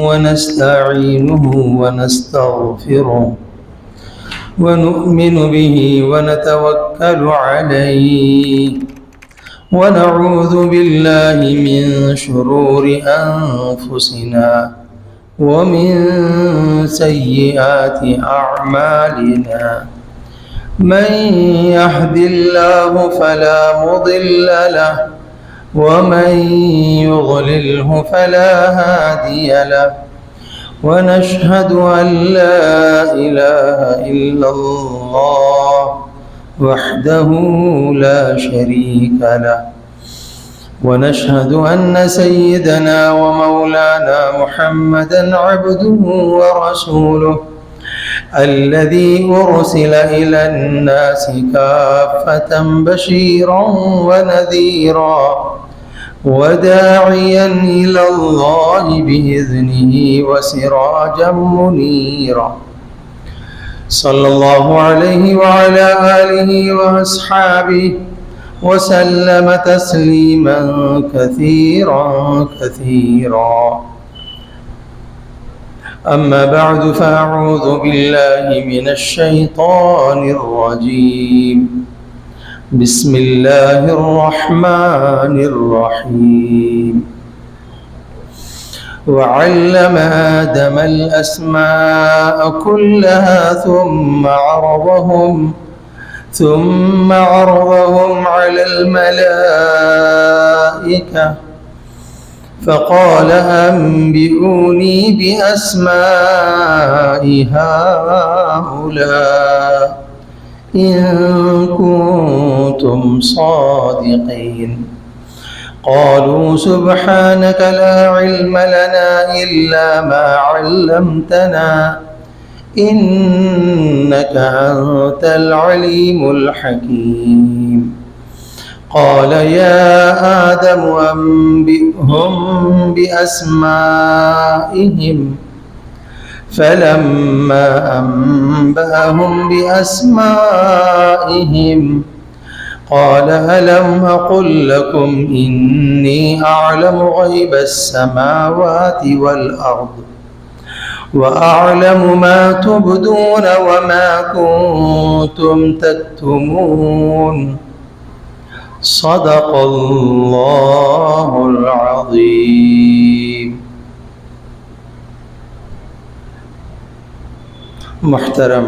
ونستعينه ونستغفره ونؤمن به ونتوكل عليه ونعوذ بالله من شرور أنفسنا ومن سيئات أعمالنا. من يهد الله فلا مضل له ومن يضلله فلا هادي له. ونشهد أن لا إله إلا الله وحده لا شريك له. ونشهد أن سيدنا ومولانا محمدا عبده ورسوله الذي أرسل إلى الناس كافة بشيرا ونذيرا وداعيا إلى الله بإذنه وسراجا منيرا. صلى الله عليه وعلى آله وأصحابه وسلم تسليما كثيرا كثيرا. أما بعد، فأعوذ بالله من الشيطان الرجيم. بسم الله الرحمن الرحيم. وعلم آدم الأسماء كلها ثم عرضهم على الملائكة فقال أنبئوني بأسماء هؤلاء إن كنتم صادقين. قالوا سبحانك لا علم لنا إلا ما علمتنا إنك أنت العليم الحكيم. قال يا آدم أنبئهم بأسمائهم. فلما أنبأهم بأسمائهم قال ألم أقل لكم إني أعلم غيب السماوات والأرض وأعلم ما تبدون وما كنتم تكتمون. صدق الله العظيم. محترم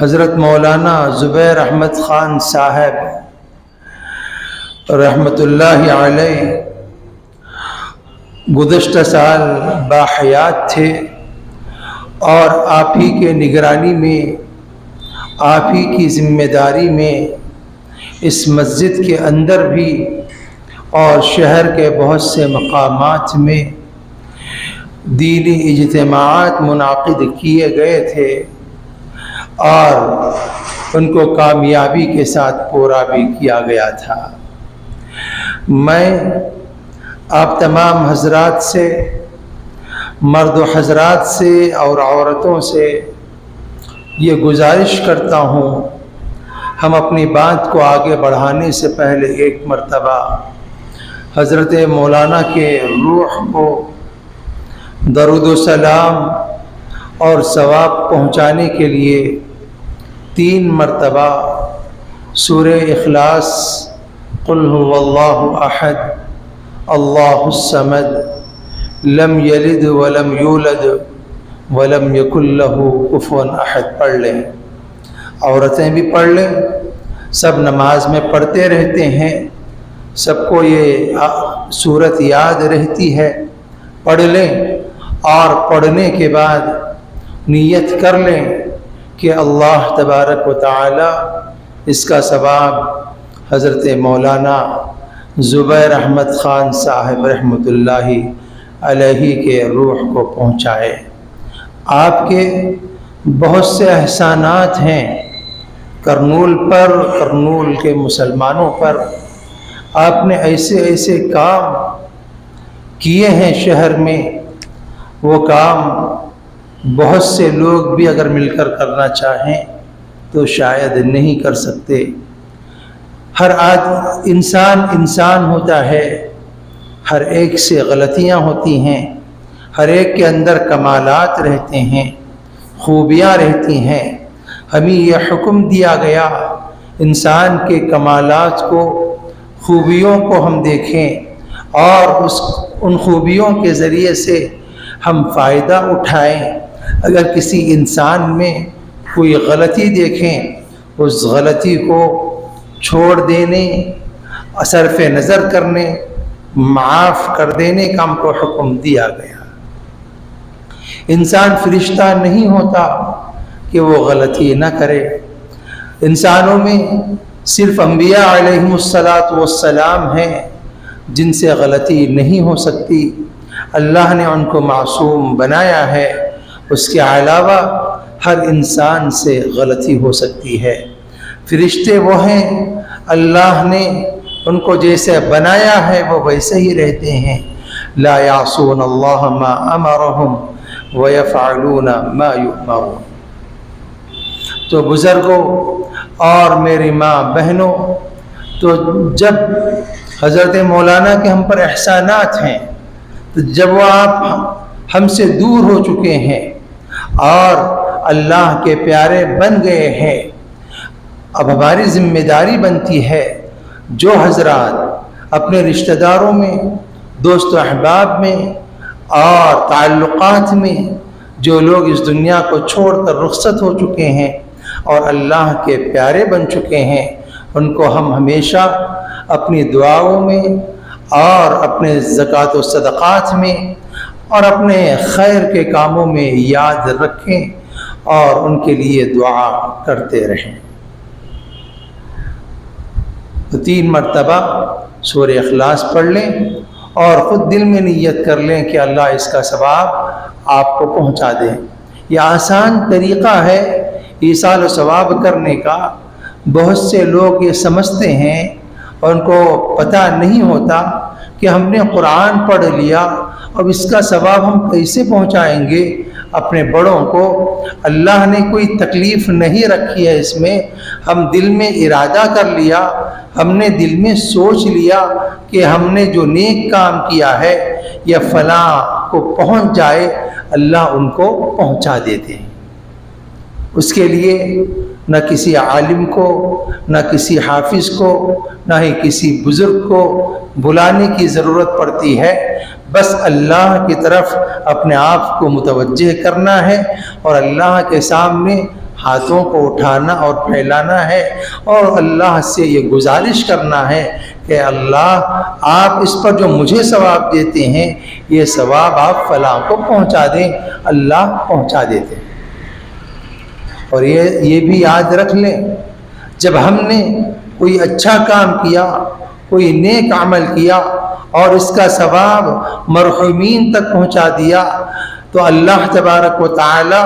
حضرت مولانا زبیر احمد خان صاحب رحمۃ اللہ علیہ گزشتہ سال باحیات تھے، اور آپ ہی کے نگرانی میں، آپ ہی کی ذمہ داری میں اس مسجد کے اندر بھی اور شہر کے بہت سے مقامات میں دینی اجتماعات منعقد کیے گئے تھے، اور ان کو کامیابی کے ساتھ پورا بھی کیا گیا تھا۔ میں آپ تمام حضرات سے، مرد و حضرات سے اور عورتوں سے یہ گزارش کرتا ہوں، ہم اپنی بات کو آگے بڑھانے سے پہلے ایک مرتبہ حضرت مولانا کے روح کو درود و سلام اور ثواب پہنچانے کے لیے 3 مرتبہ سورہ اخلاص، قل هو اللہ احد اللہ الصمد لم یلد ولم یولد ولم یکن لہ کفوا احد پڑھ لیں۔ عورتیں بھی پڑھ لیں، سب نماز میں پڑھتے رہتے ہیں، سب کو یہ صورت یاد رہتی ہے، پڑھ لیں، اور پڑھنے کے بعد نیت کر لیں کہ اللہ تبارک و تعالی اس کا ثواب حضرت مولانا زبیر احمد خان صاحب رحمۃ اللہ علیہ کے روح کو پہنچائے۔ آپ کے بہت سے احسانات ہیں کرنول پر، کرنول کے مسلمانوں پر۔ آپ نے ایسے ایسے کام کیے ہیں شہر میں، وہ کام بہت سے لوگ بھی اگر مل کر کرنا چاہیں تو شاید نہیں کر سکتے۔ ہر انسان ہوتا ہے، ہر ایک سے غلطیاں ہوتی ہیں، ہر ایک کے اندر کمالات رہتے ہیں، خوبیاں رہتی ہیں۔ ہمیں یہ حکم دیا گیا انسان کے کمالات کو، خوبیوں کو ہم دیکھیں، اور ان خوبیوں کے ذریعے سے ہم فائدہ اٹھائیں۔ اگر کسی انسان میں کوئی غلطی دیکھیں، اس غلطی کو چھوڑ دینے، صرف نظر کرنے، معاف کر دینے کا ہم کو حکم دیا گیا۔ انسان فرشتہ نہیں ہوتا کہ وہ غلطی نہ کرے۔ انسانوں میں صرف انبیاء علیہم السلام ہیں جن سے غلطی نہیں ہو سکتی، اللہ نے ان کو معصوم بنایا ہے۔ اس کے علاوہ ہر انسان سے غلطی ہو سکتی ہے۔ فرشتے وہ ہیں، اللہ نے ان کو جیسے بنایا ہے وہ ویسے ہی رہتے ہیں۔ لا یعصون اللہ ما امرہم ویفعلون ما یؤمرون۔ تو بزرگوں اور میری ماں بہنوں، تو جب حضرت مولانا کے ہم پر احسانات ہیں، تو جب وہ آپ ہم سے دور ہو چکے ہیں اور اللہ کے پیارے بن گئے ہیں، اب ہماری ذمہ داری بنتی ہے جو حضرات اپنے رشتہ داروں میں، دوست و احباب میں اور تعلقات میں جو لوگ اس دنیا کو چھوڑ کر رخصت ہو چکے ہیں اور اللہ کے پیارے بن چکے ہیں، ان کو ہم ہمیشہ اپنی دعاؤں میں اور اپنے زکوٰۃ و صدقات میں اور اپنے خیر کے کاموں میں یاد رکھیں اور ان کے لیے دعا کرتے رہیں۔ تو 3 مرتبہ سورہ اخلاص پڑھ لیں اور خود دل میں نیت کر لیں کہ اللہ اس کا ثواب آپ کو پہنچا دے۔ یہ آسان طریقہ ہے ایصال و ثواب کرنے کا۔ بہت سے لوگ یہ سمجھتے ہیں اور ان کو پتہ نہیں ہوتا کہ ہم نے قرآن پڑھ لیا، اب اس کا ثواب ہم کیسے پہنچائیں گے اپنے بڑوں کو؟ اللہ نے کوئی تکلیف نہیں رکھی ہے اس میں۔ ہم دل میں ارادہ کر لیا، ہم نے دل میں سوچ لیا کہ ہم نے جو نیک کام کیا ہے یا فلاں کو پہنچ جائے، اللہ ان کو پہنچا دیتے ہیں۔ اس کے لیے نہ کسی عالم کو، نہ کسی حافظ کو، نہ ہی کسی بزرگ کو بلانے کی ضرورت پڑتی ہے۔ بس اللہ کی طرف اپنے آپ کو متوجہ کرنا ہے اور اللہ کے سامنے ہاتھوں کو اٹھانا اور پھیلانا ہے اور اللہ سے یہ گزارش کرنا ہے کہ اللہ آپ اس پر جو مجھے ثواب دیتے ہیں یہ ثواب آپ فلاں کو پہنچا دیں۔ اللہ پہنچا دیتے ہیں۔ اور یہ بھی یاد رکھ لیں، جب ہم نے کوئی اچھا کام کیا، کوئی نیک عمل کیا اور اس کا ثواب مرحومین تک پہنچا دیا تو اللہ تبارک و تعالی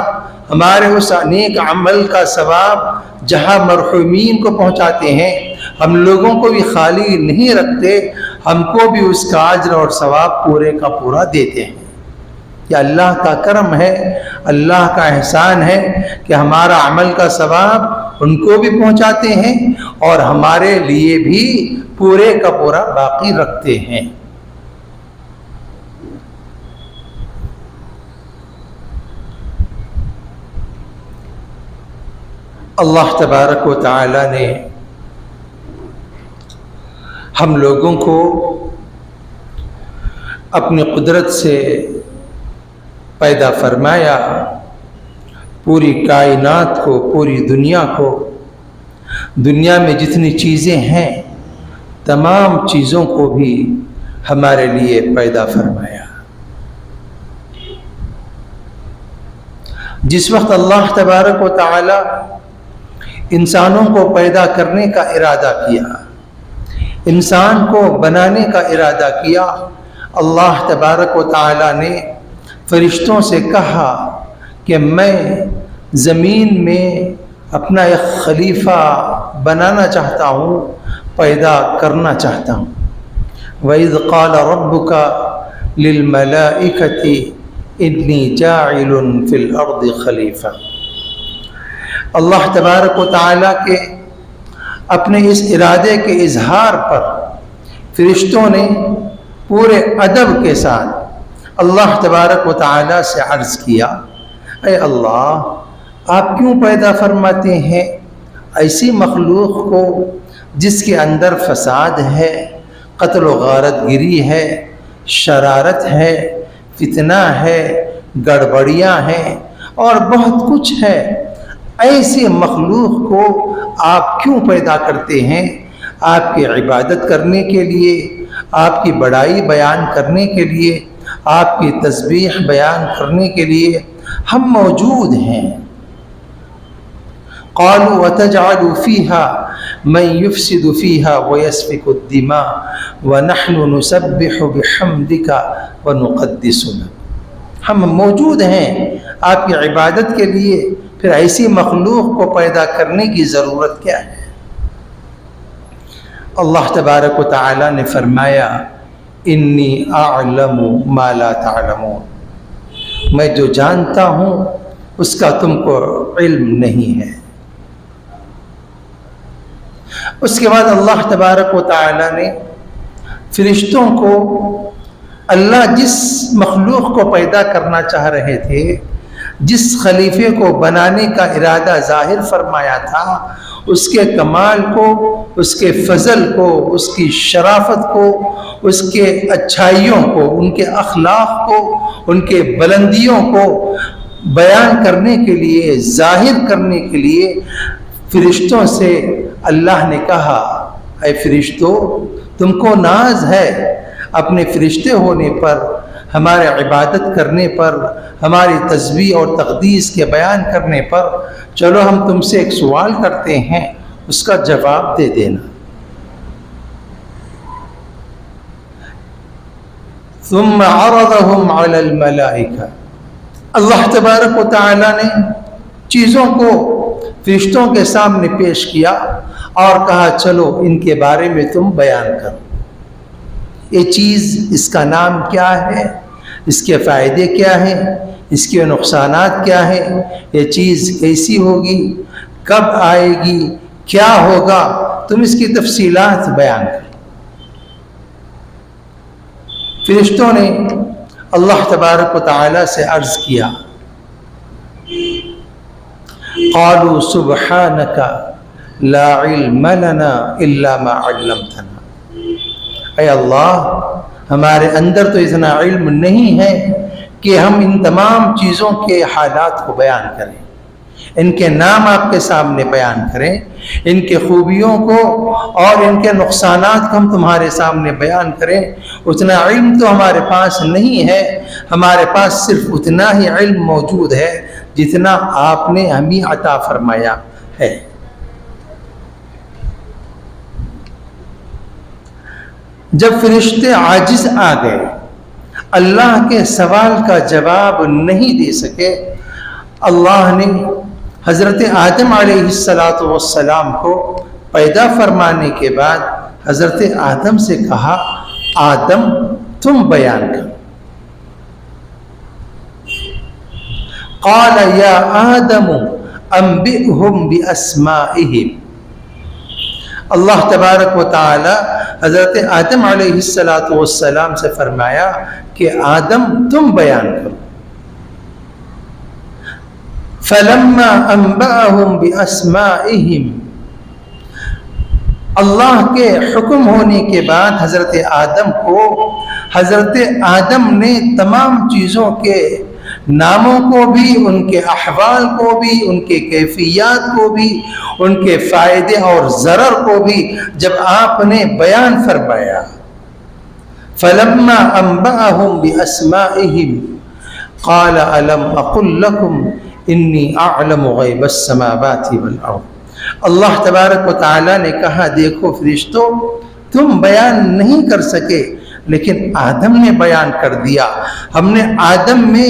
ہمارے اس نیک عمل کا ثواب جہاں مرحومین کو پہنچاتے ہیں، ہم لوگوں کو بھی خالی نہیں رکھتے، ہم کو بھی اس کا اجر اور ثواب پورے کا پورا دیتے ہیں۔ یہ اللہ کا کرم ہے، اللہ کا احسان ہے کہ ہمارا عمل کا ثواب ان کو بھی پہنچاتے ہیں اور ہمارے لیے بھی پورے کا پورا باقی رکھتے ہیں۔ اللہ تبارک و تعالی نے ہم لوگوں کو اپنی قدرت سے پیدا فرمایا، پوری کائنات کو، پوری دنیا کو، دنیا میں جتنی چیزیں ہیں تمام چیزوں کو بھی ہمارے لیے پیدا فرمایا۔ جس وقت اللہ تبارک و تعالی انسانوں کو پیدا کرنے کا ارادہ کیا، انسان کو بنانے کا ارادہ کیا، اللہ تبارک و تعالی نے فرشتوں سے کہا کہ میں زمین میں اپنا ایک خلیفہ بنانا چاہتا ہوں، پیدا کرنا چاہتا ہوں۔ وَإِذْ قَالَ رَبُّكَ لِلْمَلَائِكَةِ إِنِّي جَاعِلٌ فِي الْأَرْضِ خَلِيفَةً۔ اللہ تبارک و تعالیٰ کے اپنے اس ارادے کے اظہار پر فرشتوں نے پورے ادب کے ساتھ اللہ تبارک و تعالیٰ سے عرض کیا، اے اللہ، آپ کیوں پیدا فرماتے ہیں ایسی مخلوق کو جس کے اندر فساد ہے، قتل و غارت گری ہے، شرارت ہے، فتنہ ہے، گڑبڑیاں ہیں اور بہت کچھ ہے، ایسی مخلوق کو آپ کیوں پیدا کرتے ہیں؟ آپ کی عبادت کرنے کے لیے، آپ کی بڑائی بیان کرنے کے لیے، آپ کی تسبیح بیان کرنے کے لیے ہم موجود ہیں۔ قالوا وتجعل فيها من يفسد فيها ويسفك الدماء ونحن نسبح بحمدك ونقدس لك۔ ہم موجود ہیں آپ کی عبادت کے لیے، پھر ایسی مخلوق کو پیدا کرنے کی ضرورت کیا ہے؟ اللہ تبارک و تعالی نے فرمایا، انی اعلم ما لا تعلمون، میں جو جانتا ہوں اس کا تم کو علم نہیں ہے۔ اس کے بعد اللہ تبارک و تعالی نے فرشتوں کو اللہ جس مخلوق کو پیدا کرنا چاہ رہے تھے، جس خلیفے کو بنانے کا ارادہ ظاہر فرمایا تھا، اس کے کمال کو، اس کے فضل کو، اس کی شرافت کو، اس کے اچھائیوں کو، ان کے اخلاق کو، ان کے بلندیوں کو بیان کرنے کے لیے، ظاہر کرنے کے لیے فرشتوں سے اللہ نے کہا، اے فرشتوں، تم کو ناز ہے اپنے فرشتے ہونے پر، ہمارے عبادت کرنے پر، ہماری تسبیح اور تقدیس کے بیان کرنے پر، چلو ہم تم سے ایک سوال کرتے ہیں، اس کا جواب دے دینا۔ ثم عرضهم على الملائکہ، اللہ تبارک و تعالی نے چیزوں کو فرشتوں کے سامنے پیش کیا اور کہا چلو ان کے بارے میں تم بیان کرو، یہ چیز اس کا نام کیا ہے، اس کے فائدے کیا ہیں، اس کے نقصانات کیا ہیں، یہ چیز کیسی ہوگی، کب آئے گی، کیا ہوگا، تم اس کی تفصیلات بیان کرو۔ فرشتوں نے اللہ تبارک و تعالی سے عرض کیا، قالوا سبحانک لا علم لنا الا ما علمتنا، اے اللہ، ہمارے اندر تو اتنا علم نہیں ہے کہ ہم ان تمام چیزوں کے حالات کو بیان کریں، ان کے نام آپ کے سامنے بیان کریں، ان کے خوبیوں کو اور ان کے نقصانات کو ہم تمہارے سامنے بیان کریں، اتنا علم تو ہمارے پاس نہیں ہے، ہمارے پاس صرف اتنا ہی علم موجود ہے جتنا آپ نے ہمیں عطا فرمایا ہے۔ جب فرشتے عاجز آ گئے، اللہ کے سوال کا جواب نہیں دے سکے، اللہ نے حضرت آدم علیہ السلام کو پیدا فرمانے کے بعد حضرت آدم سے کہا، آدم تم بیان کرو۔ قال یا آدم انبئہم باسمائہم۔ اللہ تبارک و تعالی حضرت آدم علیہ السلام سے فرمایا کہ آدم تم بیان کرو۔ فلما انبأهم باسمائهم، اللہ کے حکم ہونے کے بعد حضرت آدم نے تمام چیزوں کے ناموں کو بھی، ان کے احوال کو بھی، ان کے کیفیات کو بھی، ان کے فائدے اور ضرر کو بھی جب آپ نے بیان فرمایا، فلما انبأهم باسمائهم قال الم اقل لكم انی اعلم غیب السماوات والارض۔ اللہ تبارک و تعالیٰ نے کہا، دیکھو فرشتوں، تم بیان نہیں کر سکے لیکن آدم نے بیان کر دیا۔ ہم نے آدم میں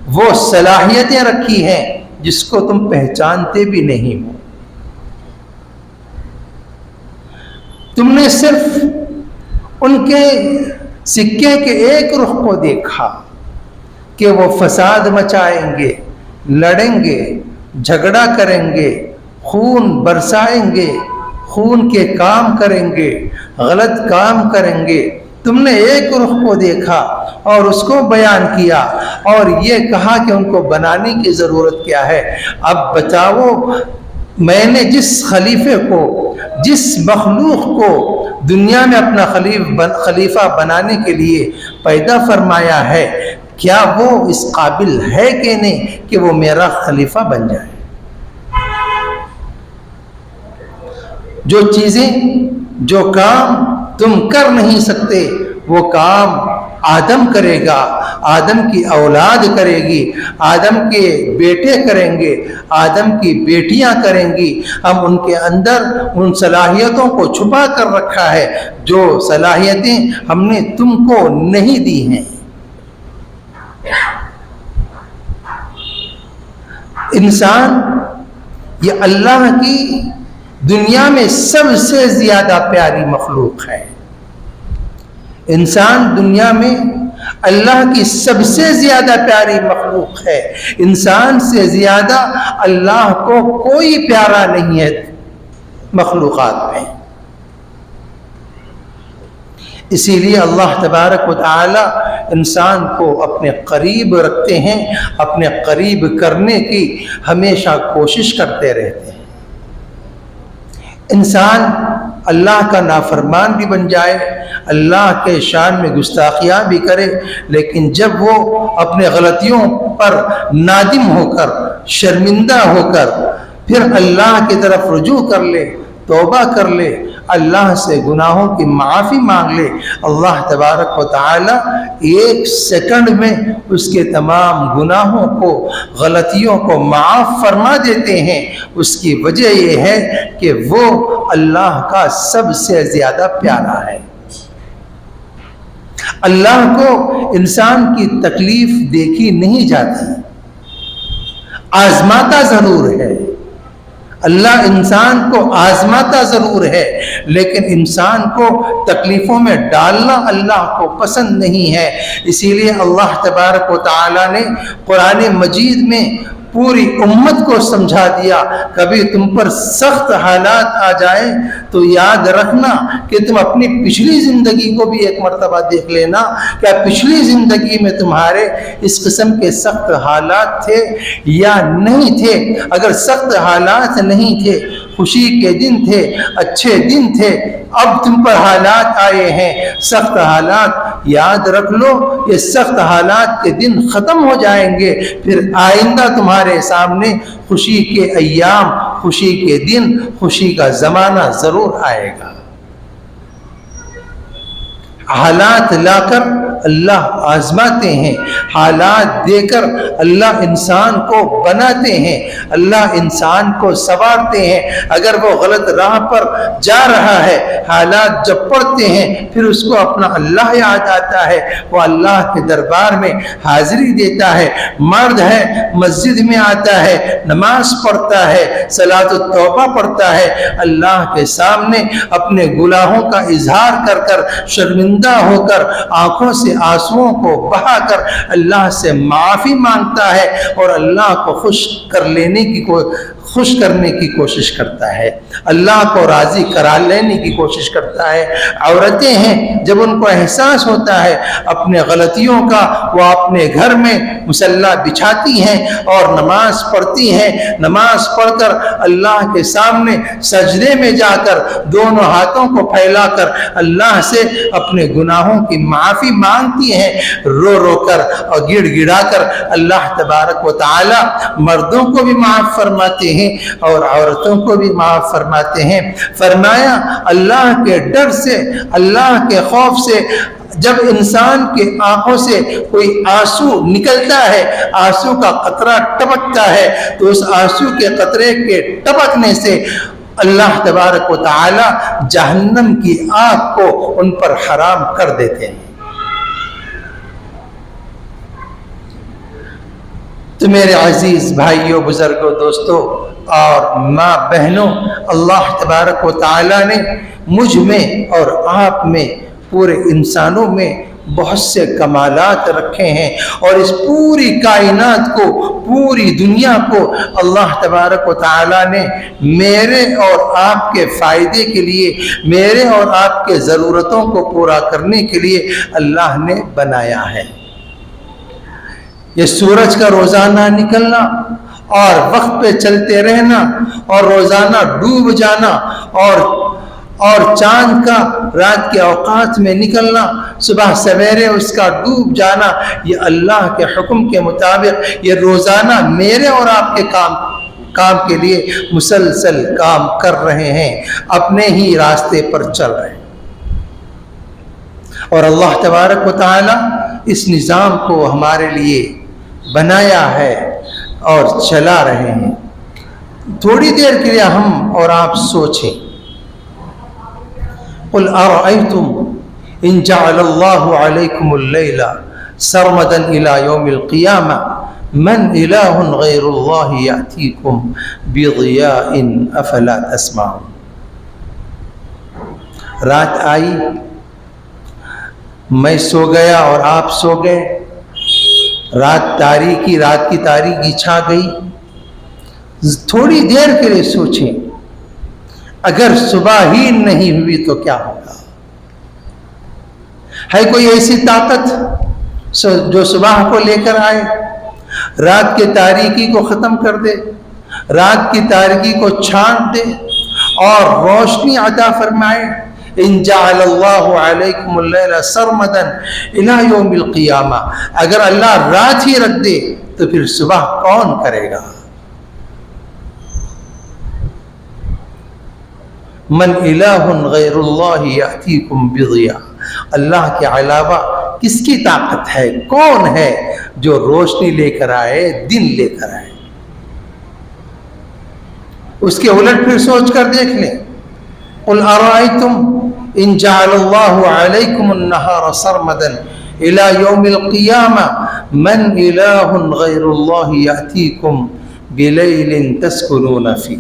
وہ صلاحیتیں رکھی ہیں جس کو تم پہچانتے بھی نہیں ہو۔ تم نے صرف ان کے سکے کے ایک رخ کو دیکھا کہ وہ فساد مچائیں گے، لڑیں گے، جھگڑا کریں گے، خون برسائیں گے، خون کے کام کریں گے، غلط کام کریں گے۔ تم نے ایک رخ کو دیکھا اور اس کو بیان کیا اور یہ کہا کہ ان کو بنانے کی ضرورت کیا ہے۔ اب بتاؤ، میں نے جس خلیفے کو، جس مخلوق کو دنیا میں اپنا خلیفہ بنانے کے لیے پیدا فرمایا ہے، کیا وہ اس قابل ہے کہ نہیں کہ وہ میرا خلیفہ بن جائے؟ جو چیزیں، جو کام تم کر نہیں سکتے وہ کام آدم کرے گا، آدم کی اولاد کرے گی، آدم کے بیٹے کریں گے، آدم کی بیٹیاں کریں گی۔ ہم ان کے اندر ان صلاحیتوں کو چھپا کر رکھا ہے جو صلاحیتیں ہم نے تم کو نہیں دی ہیں۔ انسان یہ اللہ کی دنیا میں سب سے زیادہ پیاری مخلوق ہے۔ انسان دنیا میں اللہ کی سب سے زیادہ پیاری مخلوق ہے۔ انسان سے زیادہ اللہ کو کوئی پیارا نہیں ہے مخلوقات میں۔ اسی لیے اللہ تبارک و تعالی انسان کو اپنے قریب رکھتے ہیں، اپنے قریب کرنے کی ہمیشہ کوشش کرتے رہتے ہیں۔ انسان اللہ کا نافرمان بھی بن جائے، اللہ کے شان میں گستاخیاں بھی کرے، لیکن جب وہ اپنے غلطیوں پر نادم ہو کر، شرمندہ ہو کر پھر اللہ کی طرف رجوع کر لے، توبہ کر لے، اللہ سے گناہوں کی معافی مانگ لے، اللہ تبارک و تعالی ایک سیکنڈ میں اس کے تمام گناہوں کو، غلطیوں کو معاف فرما دیتے ہیں۔ اس کی وجہ یہ ہے کہ وہ اللہ کا سب سے زیادہ پیارا ہے۔ اللہ کو انسان کی تکلیف دیکھی نہیں جاتی، آزماتا ضرور ہے۔ اللہ انسان کو آزماتا ضرور ہے، لیکن انسان کو تکلیفوں میں ڈالنا اللہ کو پسند نہیں ہے۔ اسی لیے اللہ تبارک و تعالی نے قرآن مجید میں پوری امت کو سمجھا دیا، کبھی تم پر سخت حالات آ جائیں تو یاد رکھنا کہ تم اپنی پچھلی زندگی کو بھی ایک مرتبہ دیکھ لینا، کیا پچھلی زندگی میں تمہارے اس قسم کے سخت حالات تھے یا نہیں تھے۔ اگر سخت حالات نہیں تھے، خوشی کے دن تھے، اچھے دن تھے، اب تم پر حالات آئے ہیں سخت حالات، یاد رکھ لو یہ سخت حالات کے دن ختم ہو جائیں گے، پھر آئندہ تمہارے سامنے خوشی کے ایام، خوشی کے دن، خوشی کا زمانہ ضرور آئے گا۔ حالات لا کر اللہ آزماتے ہیں، حالات دے کر اللہ انسان کو بناتے ہیں، اللہ انسان کو سنوارتے ہیں۔ اگر وہ غلط راہ پر جا رہا ہے، حالات جب پڑتے ہیں پھر اس کو اپنا اللہ یاد آتا ہے، وہ اللہ کے دربار میں حاضری دیتا ہے، مرد ہے مسجد میں آتا ہے، نماز پڑھتا ہے، صلاۃ التوبہ پڑھتا ہے، اللہ کے سامنے اپنے گناہوں کا اظہار کر کر، شرمندہ ہو کر، آنکھوں سے آنسوؤں کو بہا کر اللہ سے معافی مانگتا ہے اور اللہ کو خوش کرنے کی کوشش کرتا ہے، اللہ کو راضی کرا لینے کی کوشش کرتا ہے۔ عورتیں ہیں جب ان کو احساس ہوتا ہے اپنے غلطیوں کا، وہ اپنے گھر میں مصلی بچھاتی ہیں اور نماز پڑھتی ہیں، نماز پڑھ کر اللہ کے سامنے سجدے میں جا کر دونوں ہاتھوں کو پھیلا کر اللہ سے اپنے گناہوں کی معافی مانگتی ہیں، رو رو کر اور گڑ گڑا کر۔ اللہ تبارک و تعالی مردوں کو بھی معاف فرماتے ہیں اور عورتوں کو بھی معاف فرماتے ہیں۔ فرمایا اللہ کے ڈر سے، اللہ کے خوف سے جب انسان کے آنکھوں سے کوئی آنسو نکلتا ہے، آنسو کا قطرہ ٹپکتا ہے، تو اس آنسو کے قطرے کے ٹپکنے سے اللہ تبارک و تعالی جہنم کی آگ کو ان پر حرام کر دیتے ہیں۔ تو میرے عزیز بھائیوں، بزرگوں، دوستوں اور ماں بہنوں، اللہ تبارک و تعالی نے مجھ میں اور آپ میں، پورے انسانوں میں بہت سے کمالات رکھے ہیں، اور اس پوری کائنات کو، پوری دنیا کو اللہ تبارک و تعالی نے میرے اور آپ کے فائدے کے لیے، میرے اور آپ کے ضرورتوں کو پورا کرنے کے لیے اللہ نے بنایا ہے۔ یہ سورج کا روزانہ نکلنا اور وقت پہ چلتے رہنا اور روزانہ ڈوب جانا اور چاند کا رات کے اوقات میں نکلنا، صبح سویرے اس کا ڈوب جانا، یہ اللہ کے حکم کے مطابق یہ روزانہ میرے اور آپ کے کام کے لیے مسلسل کام کر رہے ہیں، اپنے ہی راستے پر چل رہے ہیں۔ اور اللہ تبارک و تعالی اس نظام کو ہمارے لیے بنایا ہے اور چلا رہے ہیں۔ تھوڑی دیر کے لیے ہم اور آپ سوچیں، قل ارأيتم ان جعل الله عليكم الليل سرمدا الى يوم القيامة من اله غير الله يأتيكم بضياء افلا تسمعون۔ رات آئی، میں سو گیا اور آپ سو گئے، رات کی تاریکی چھا گئی۔ تھوڑی دیر کے لیے سوچیں، اگر صبح ہی نہیں ہوئی تو کیا ہوگا؟ ہے کوئی ایسی طاقت جو صبح کو لے کر آئے، رات کی تاریکی کو ختم کر دے، رات کی تاریکی کو چھانٹ دے اور روشنی عطا فرمائے؟ ان جعل اللہ علیکم اللیل سرمدا الی یوم القیامہ، اگر اللہ رات ہی رکھ دے تو پھر صبح کون کرے گا؟ من الہ غیر اللہ یأتیکم بضیاء، اللہ کے علاوہ کس کی طاقت ہے، کون ہے جو روشنی لے کر آئے، دن لے کر آئے؟ اس کے الٹ پھر سوچ کر دیکھ لیں، قل ارائیتم ان جعل اللہ علیکم النہار سرمدا الی یوم القیامہ من الہ غیر اللہ یأتیکم بلیل تسکنون فی۔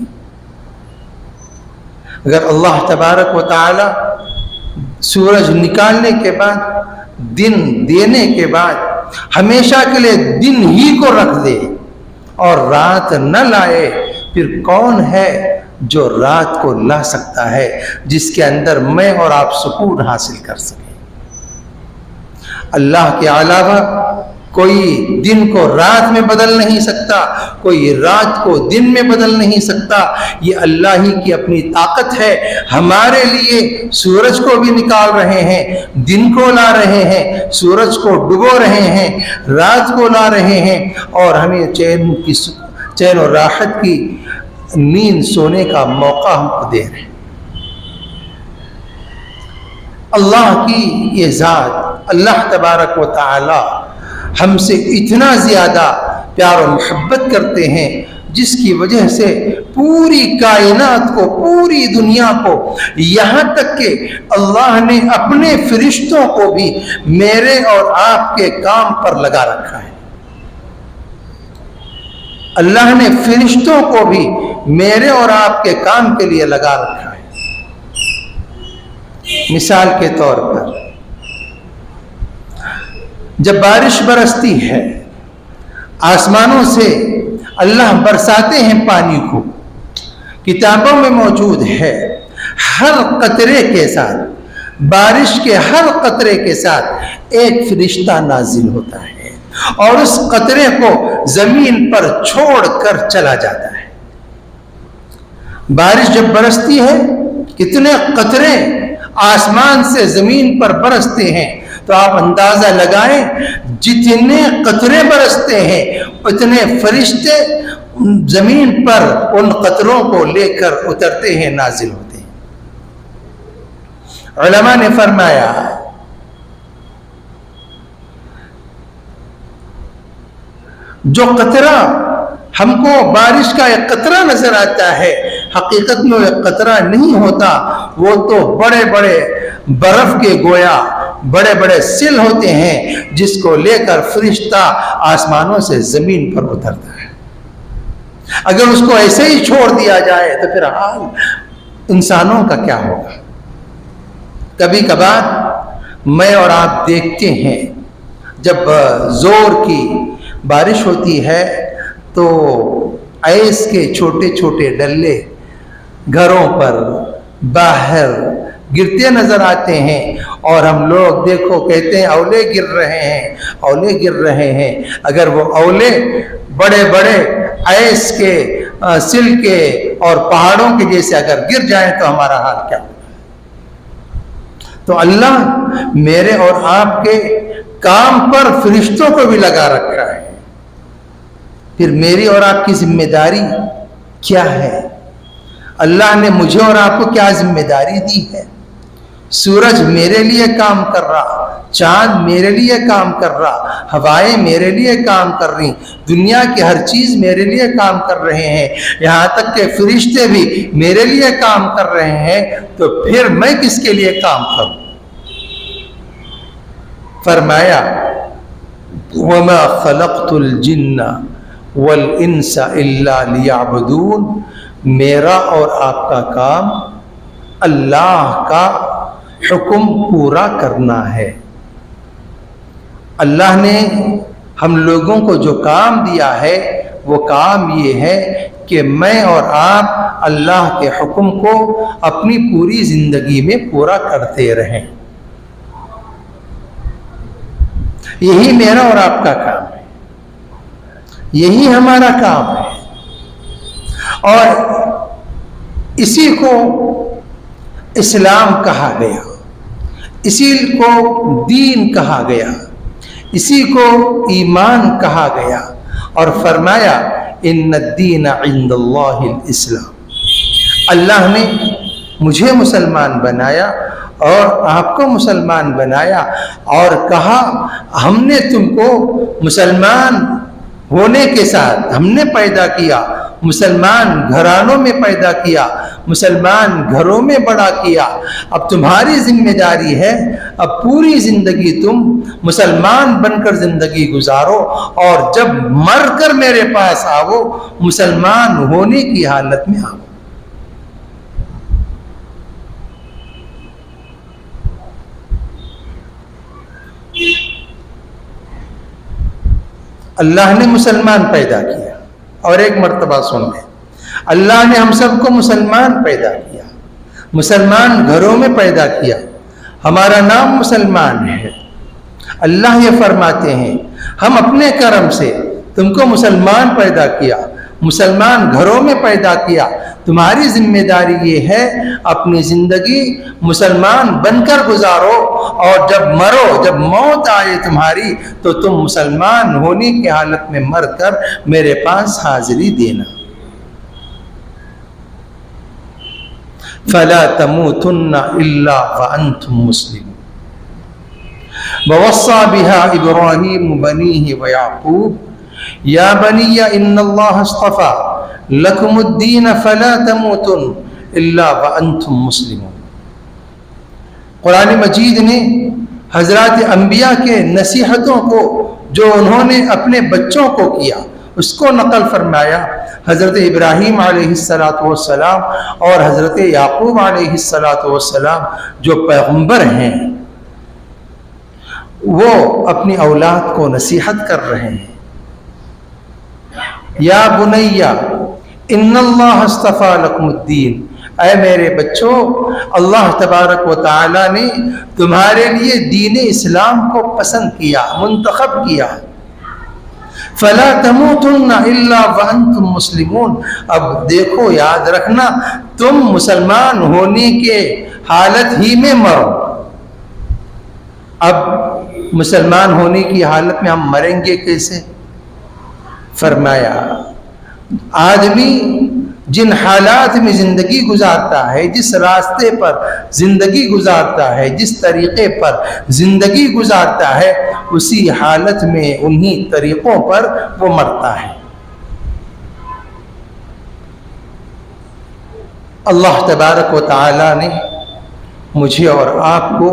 اگر اللہ تبارک و تعالی سورج نکالنے کے بعد، دن دینے کے بعد ہمیشہ کے لیے دن ہی کو رکھ دے اور رات نہ لائے، پھر کون ہے جو رات کو لا سکتا ہے، جس کے اندر میں اور آپ سکون حاصل کر سکیں؟ اللہ کے علاوہ کوئی دن کو رات میں بدل نہیں سکتا، کوئی رات کو دن میں بدل نہیں سکتا، یہ اللہ ہی کی اپنی طاقت ہے۔ ہمارے لیے سورج کو بھی نکال رہے ہیں، دن کو لا رہے ہیں، سورج کو ڈبو رہے ہیں، رات کو لا رہے ہیں، اور ہمیں چین و راحت کی نیند سونے کا موقع ہم کو دے رہے ہیں۔ اللہ کی یہ ذات، اللہ تبارک و تعالی ہم سے اتنا زیادہ پیار و محبت کرتے ہیں، جس کی وجہ سے پوری کائنات کو، پوری دنیا کو، یہاں تک کہ اللہ نے اپنے فرشتوں کو بھی میرے اور آپ کے کام پر لگا رکھا ہے۔ اللہ نے فرشتوں کو بھی میرے اور آپ کے کام کے لیے لگا رکھا ہے۔ مثال کے طور پر جب بارش برستی ہے، آسمانوں سے اللہ برساتے ہیں پانی کو، کتابوں میں موجود ہے، ہر قطرے کے ساتھ، بارش کے ہر قطرے کے ساتھ ایک فرشتہ نازل ہوتا ہے اور اس قطرے کو زمین پر چھوڑ کر چلا جاتا ہے۔ بارش جب برستی ہے، کتنے قطرے آسمان سے زمین پر برستے ہیں، تو آپ اندازہ لگائیں، جتنے قطرے برستے ہیں اتنے فرشتے زمین پر ان قطروں کو لے کر اترتے ہیں، نازل ہوتے ہیں۔ علماء نے فرمایا جو قطرہ ہم کو بارش کا ایک قطرہ نظر آتا ہے، حقیقت میں وہ ایک قطرہ نہیں ہوتا، وہ تو بڑے بڑے برف کے گویا بڑے بڑے سل ہوتے ہیں، جس کو لے کر فرشتہ آسمانوں سے زمین پر اترتا ہے۔ اگر اس کو ایسے ہی چھوڑ دیا جائے تو پھر حال انسانوں کا کیا ہوگا؟ کبھی کبھار میں اور آپ دیکھتے ہیں، جب زور کی بارش ہوتی ہے تو ایس کے چھوٹے چھوٹے ڈلے گھروں پر باہر گرتے نظر آتے ہیں، اور ہم لوگ دیکھو کہتے ہیں اولے گر رہے ہیں، اولے گر رہے ہیں۔ اگر وہ اولے بڑے بڑے ایس کے سل کے اور پہاڑوں کے جیسے اگر گر جائیں تو ہمارا حال کیا ہوگا؟ تو اللہ میرے اور آپ کے کام پر فرشتوں کو بھی لگا رکھا ہے۔ پھر میری اور آپ کی ذمہ داری کیا ہے؟ اللہ نے مجھے اور آپ کو کیا ذمہ داری دی ہے؟ سورج میرے لیے کام کر رہا، چاند میرے لیے کام کر رہا، ہوائیں میرے لیے کام کر رہی، دنیا کی ہر چیز میرے لیے کام کر رہے ہیں، یہاں تک کہ فرشتے بھی میرے لیے کام کر رہے ہیں، تو پھر میں کس کے لیے کام کروں؟ فرمایا وَمَا خَلَقْتُ الْجِنَّ وَالْإِنسَ إِلَّا لِيَعْبُدُونَ، میرا اور آپ کا کام اللہ کا حکم پورا کرنا ہے۔ اللہ نے ہم لوگوں کو جو کام دیا ہے وہ کام یہ ہے کہ میں اور آپ اللہ کے حکم کو اپنی پوری زندگی میں پورا کرتے رہیں۔ یہی میرا اور آپ کا کام ہے، یہی ہمارا کام ہے، اور اسی کو اسلام کہا گیا، اسی کو دین کہا گیا، اسی کو ایمان کہا گیا، اور فرمایا ان الدین عند اللہ الاسلام۔ اللہ نے مجھے مسلمان بنایا اور آپ کو مسلمان بنایا، اور کہا ہم نے تم کو مسلمان ہونے کے ساتھ ہم نے پیدا کیا، مسلمان گھرانوں میں پیدا کیا، مسلمان گھروں میں بڑا کیا، اب تمہاری ذمہ داری ہے اب پوری زندگی تم مسلمان بن کر زندگی گزارو، اور جب مر کر میرے پاس آؤ مسلمان ہونے کی حالت میں آؤ۔ اللہ نے مسلمان پیدا کیا، اور ایک مرتبہ سن لیں، اللہ نے ہم سب کو مسلمان پیدا کیا، مسلمان گھروں میں پیدا کیا، ہمارا نام مسلمان ہے۔ اللہ یہ فرماتے ہیں ہم اپنے کرم سے تم کو مسلمان پیدا کیا، مسلمان گھروں میں پیدا کیا، تمہاری ذمہ داری یہ ہے اپنی زندگی مسلمان بن کر گزارو، اور جب مرو، جب موت آئے تمہاری، تو تم مسلمان ہونے کی حالت میں مر کر میرے پاس حاضری دینا۔ فلا تموتن الا وانتم مسلمون۔ ووصى بها ابراہیم بنیہ ویعقوب یا بنی ان اللہ اصطفى لکم الدین فلا تموتن الا وانتم مسلمون۔ قرآن مجید نے حضرات انبیاء کے نصیحتوں کو جو انہوں نے اپنے بچوں کو کیا اس کو نقل فرمایا۔ حضرت ابراہیم علیہ السلام اور حضرت یعقوب علیہ السلام جو پیغمبر ہیں وہ اپنی اولاد کو نصیحت کر رہے ہیں، یا بنیا ان اللہ اصطفیٰ لکم الدین، اے میرے بچوں، اللہ تبارک و تعالی نے تمہارے لیے دین اسلام کو پسند کیا، منتخب کیا۔ فلا تموتن الا وانتم مسلمون، اب دیکھو یاد رکھنا تم مسلمان ہونے کے حالت ہی میں مرو۔ اب مسلمان ہونے کی حالت میں ہم مریں گے کیسے؟ فرمایا آدمی جن حالات میں زندگی گزارتا ہے، جس راستے پر زندگی گزارتا ہے، جس طریقے پر زندگی گزارتا ہے، اسی حالت میں انہی طریقوں پر وہ مرتا ہے۔ اللہ تبارک و تعالی نے مجھے اور آپ کو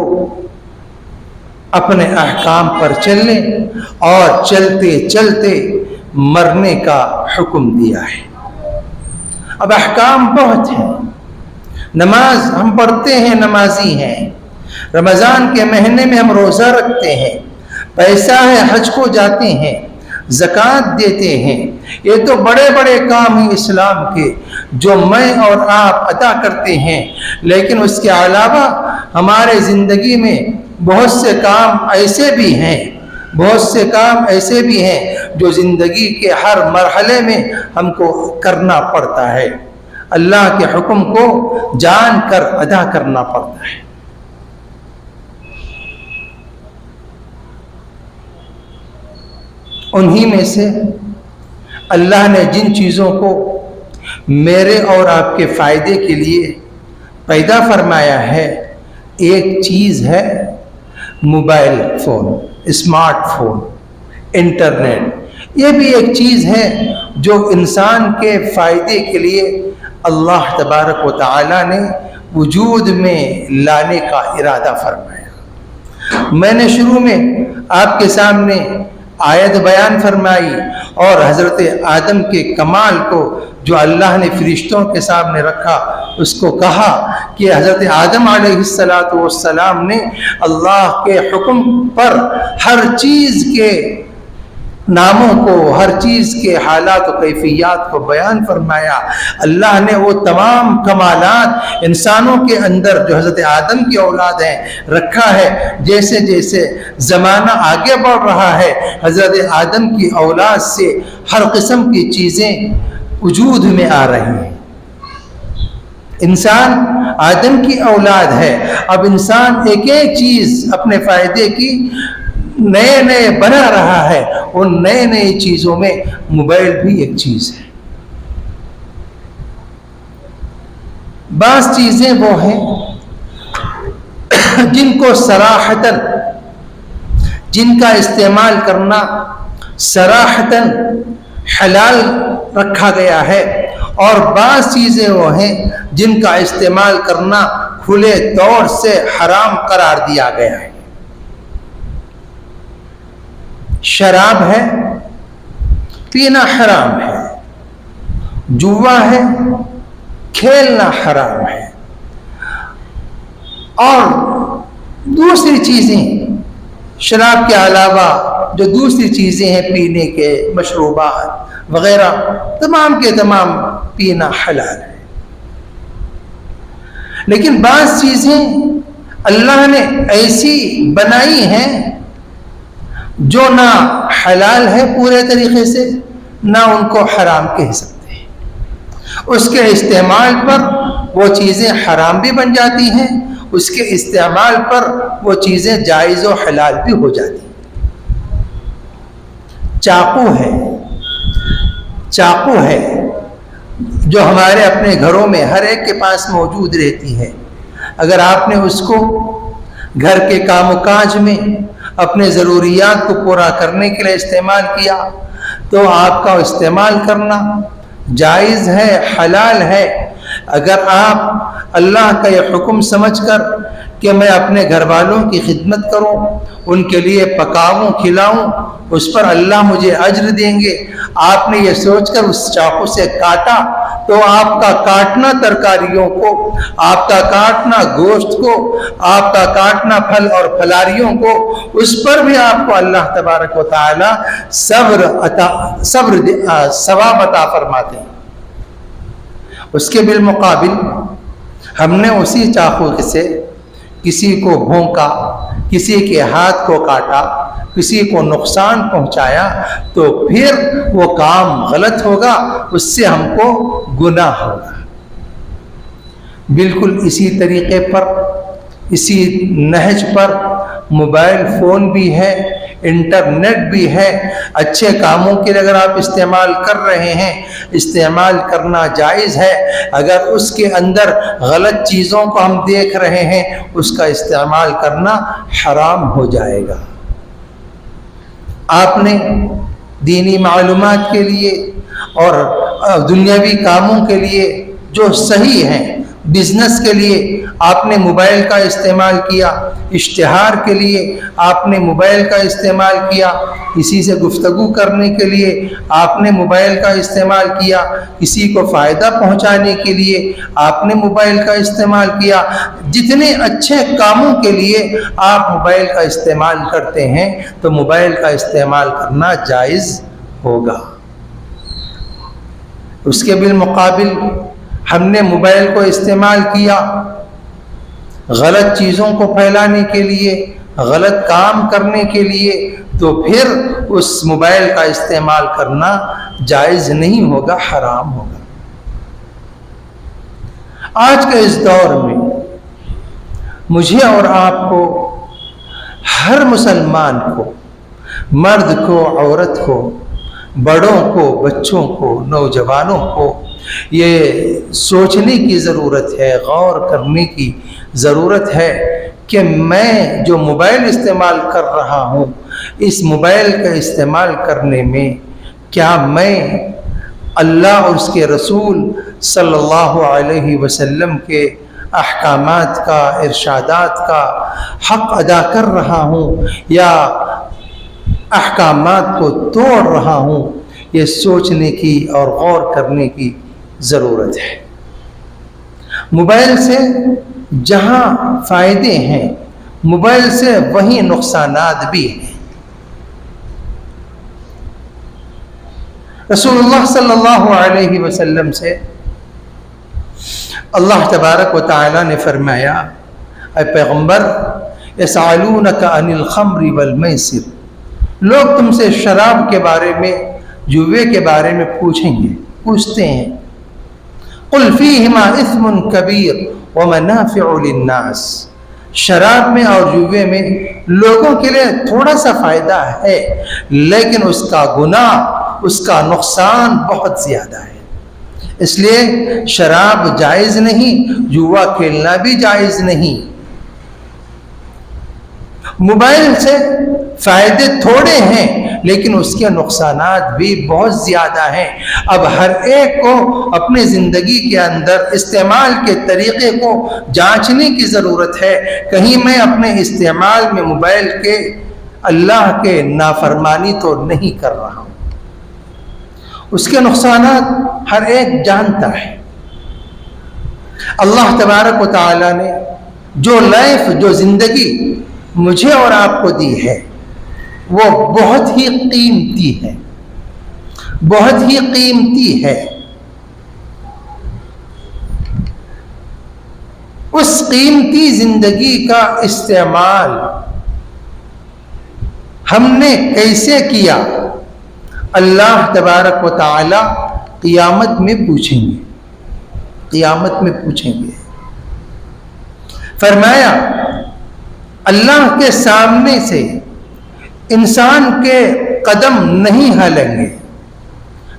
اپنے احکام پر چلنے اور چلتے چلتے مرنے کا حکم دیا ہے۔ اب احکام بہت ہیں، نماز ہم پڑھتے ہیں، نمازی ہیں، رمضان کے مہینے میں ہم روزہ رکھتے ہیں، پیسہ ہے حج کو جاتے ہیں، زکوٰۃ دیتے ہیں، یہ تو بڑے بڑے کام ہیں اسلام کے جو میں اور آپ ادا کرتے ہیں، لیکن اس کے علاوہ ہمارے زندگی میں بہت سے کام ایسے بھی ہیں، بہت سے کام ایسے بھی ہیں جو زندگی کے ہر مرحلے میں ہم کو کرنا پڑتا ہے، اللہ کے حکم کو جان کر ادا کرنا پڑتا ہے۔ انہی میں سے اللہ نے جن چیزوں کو میرے اور آپ کے فائدے کے لیے پیدا فرمایا ہے، ایک چیز ہے mobile phone, smart phone, internet. یہ بھی ایک چیز ہے جو انسان کے فائدے کے لیے اللہ تبارک و تعالی نے وجود میں لانے کا ارادہ فرمایا۔ میں نے شروع میں آپ کے سامنے آیت بیان فرمائی اور حضرت آدم کے کمال کو جو اللہ نے فرشتوں کے سامنے رکھا، اس کو کہا کہ حضرت آدم علیہ السلام نے اللہ کے حکم پر ہر چیز کے ناموں کو، ہر چیز کے حالات و کیفیات کو بیان فرمایا۔ اللہ نے وہ تمام کمالات انسانوں کے اندر جو حضرت آدم کی اولاد ہیں رکھا ہے۔ جیسے جیسے زمانہ آگے بڑھ رہا ہے، حضرت آدم کی اولاد سے ہر قسم کی چیزیں وجود میں آ رہی ہیں۔ انسان آدم کی اولاد ہے، اب انسان ایک ایک چیز اپنے فائدے کی نئے نئے بنا رہا ہے۔ ان نئے نئے چیزوں میں موبائل بھی ایک چیز ہے۔ بعض چیزیں وہ ہیں جن کو صراحتاً، جن کا استعمال کرنا صراحتاً حلال رکھا گیا ہے، اور بعض چیزیں وہ ہیں جن کا استعمال کرنا کھلے طور سے حرام قرار دیا گیا ہے۔ شراب ہے، پینا حرام ہے، جوا ہے، کھیلنا حرام ہے، اور دوسری چیزیں شراب کے علاوہ جو دوسری چیزیں ہیں پینے کے مشروبات وغیرہ، تمام کے تمام پینا حلال ہے۔ لیکن بعض چیزیں اللہ نے ایسی بنائی ہیں جو نہ حلال ہے پورے طریقے سے، نہ ان کو حرام کہہ سکتے ہیں۔ اس کے استعمال پر وہ چیزیں حرام بھی بن جاتی ہیں، اس کے استعمال پر وہ چیزیں جائز و حلال بھی ہو جاتی ہیں۔ چاقو ہے جو ہمارے اپنے گھروں میں ہر ایک کے پاس موجود رہتی ہے، اگر آپ نے اس کو گھر کے کام و کاج میں اپنے ضروریات کو پورا کرنے کے لیے استعمال کیا تو آپ کا استعمال کرنا جائز ہے، حلال ہے۔ اگر آپ اللہ کا یہ حکم سمجھ کر کہ میں اپنے گھر والوں کی خدمت کروں، ان کے لیے پکاؤں کھلاؤں، اس پر اللہ مجھے اجر دیں گے، آپ نے یہ سوچ کر اس چاقو سے کاٹا تو آپ کا کاٹنا ترکاریوں کو، آپ کا کاٹنا گوشت کو، آپ کا کاٹنا پھل اور پھلاریوں کو، اس پر بھی آپ کو اللہ تبارک و تعالی ثواب عطا فرماتے ہیں۔ اس کے بالمقابل ہم نے اسی چاقو سے کسی کو بھونکا، کسی کے ہاتھ کو کاٹا، کسی کو نقصان پہنچایا تو پھر وہ کام غلط ہوگا، اس سے ہم کو گناہ ہوگا۔ بالکل اسی طریقے پر، اسی نہج پر موبائل فون بھی ہے، انٹرنیٹ بھی ہے۔ اچھے کاموں کے لیے اگر آپ استعمال کر رہے ہیں، استعمال کرنا جائز ہے۔ اگر اس کے اندر غلط چیزوں کو ہم دیکھ رہے ہیں، اس کا استعمال کرنا حرام ہو جائے گا۔ آپ نے دینی معلومات کے لیے اور دنیاوی کاموں کے لیے جو صحیح ہیں، بزنس کے لیے آپ نے موبائل کا استعمال کیا، اشتہار کے لیے آپ نے موبائل کا استعمال کیا، کسی سے گفتگو کرنے کے لیے آپ نے موبائل کا استعمال کیا، کسی کو فائدہ پہنچانے کے لیے آپ نے موبائل کا استعمال کیا۔ جتنے اچھے کاموں کے لیے آپ موبائل کا استعمال کرتے ہیں تو موبائل کا استعمال کرنا جائز ہوگا۔ اس کے بالمقابل ہم نے موبائل کو استعمال کیا غلط چیزوں کو پھیلانے کے لیے، غلط کام کرنے کے لیے، تو پھر اس موبائل کا استعمال کرنا جائز نہیں ہوگا، حرام ہوگا۔ آج کے اس دور میں مجھے اور آپ کو، ہر مسلمان کو، مرد کو، عورت کو، بڑوں کو، بچوں کو، نوجوانوں کو یہ سوچنے کی ضرورت ہے، غور کرنے کی ضرورت ہے کہ میں جو موبائل استعمال کر رہا ہوں، اس موبائل کا استعمال کرنے میں کیا میں اللہ اور اس کے رسول صلی اللہ علیہ وسلم کے احکامات کا، ارشادات کا حق ادا کر رہا ہوں یا احکامات کو توڑ رہا ہوں؟ یہ سوچنے کی اور غور کرنے کی ضرورت ہے۔ موبائل سے جہاں فائدے ہیں، موبائل سے وہیں نقصانات بھی ہیں۔ رسول اللہ صلی اللہ علیہ وسلم سے اللہ تبارک و تعالی نے فرمایا، اے پیغمبر، یسألونک عن الخمر والمیسر، لوگ تم سے شراب کے بارے میں، جوے کے بارے میں پوچھتے ہیں۔ قل فیہما اثم کبیر ومنافع للناس، شراب میں اور جوے میں لوگوں کے لیے تھوڑا سا فائدہ ہے، لیکن اس کا گناہ، اس کا نقصان بہت زیادہ ہے۔ اس لیے شراب جائز نہیں، جوا کھیلنا بھی جائز نہیں۔ موبائل سے فائدے تھوڑے ہیں لیکن اس کے نقصانات بھی بہت زیادہ ہیں۔ اب ہر ایک کو اپنی زندگی کے اندر استعمال کے طریقے کو جانچنے کی ضرورت ہے۔ کہیں میں اپنے استعمال میں موبائل کے اللہ کے نافرمانی تو نہیں کر رہا ہوں۔ اس کے نقصانات ہر ایک جانتا ہے۔ اللہ تبارک و تعالی نے جو لائف، جو زندگی مجھے اور آپ کو دی ہے، وہ بہت ہی قیمتی ہے، بہت ہی قیمتی ہے۔ اس قیمتی زندگی کا استعمال ہم نے کیسے کیا، اللہ تبارک و تعالی قیامت میں پوچھیں گے، قیامت میں پوچھیں گے۔ فرمایا اللہ کے سامنے سے انسان کے قدم نہیں ہلیں گے،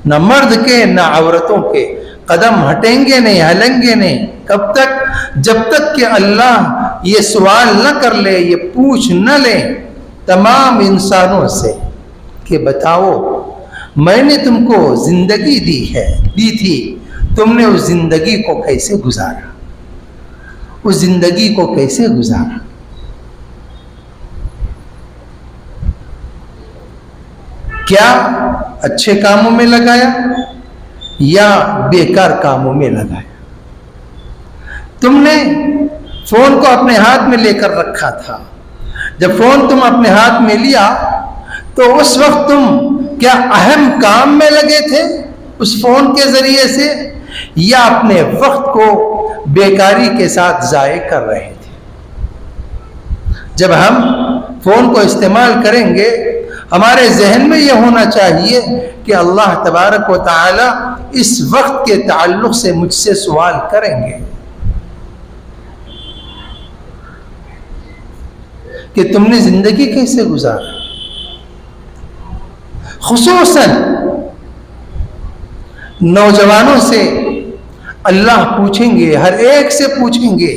نہ مرد کے نہ عورتوں کے قدم ہٹیں گے نہیں، ہلیں گے نہیں۔ کب تک؟ جب تک کہ اللہ یہ سوال نہ کر لے، یہ پوچھ نہ لے تمام انسانوں سے کہ بتاؤ میں نے تم کو زندگی دی تھی، تم نے اس زندگی کو کیسے گزارا، اس زندگی کو کیسے گزارا؟ کیا اچھے کاموں میں لگایا یا بیکار کاموں میں لگایا؟ تم نے فون کو اپنے ہاتھ میں لے کر رکھا تھا، جب فون تم اپنے ہاتھ میں لیا تو اس وقت تم کیا اہم کام میں لگے تھے اس فون کے ذریعے سے، یا اپنے وقت کو بیکاری کے ساتھ ضائع کر رہے تھے؟ جب ہم فون کو استعمال کریں گے ہمارے ذہن میں یہ ہونا چاہیے کہ اللہ تبارک و تعالی اس وقت کے تعلق سے مجھ سے سوال کریں گے کہ تم نے زندگی کیسے گزارا۔ خصوصاً نوجوانوں سے اللہ پوچھیں گے، ہر ایک سے پوچھیں گے،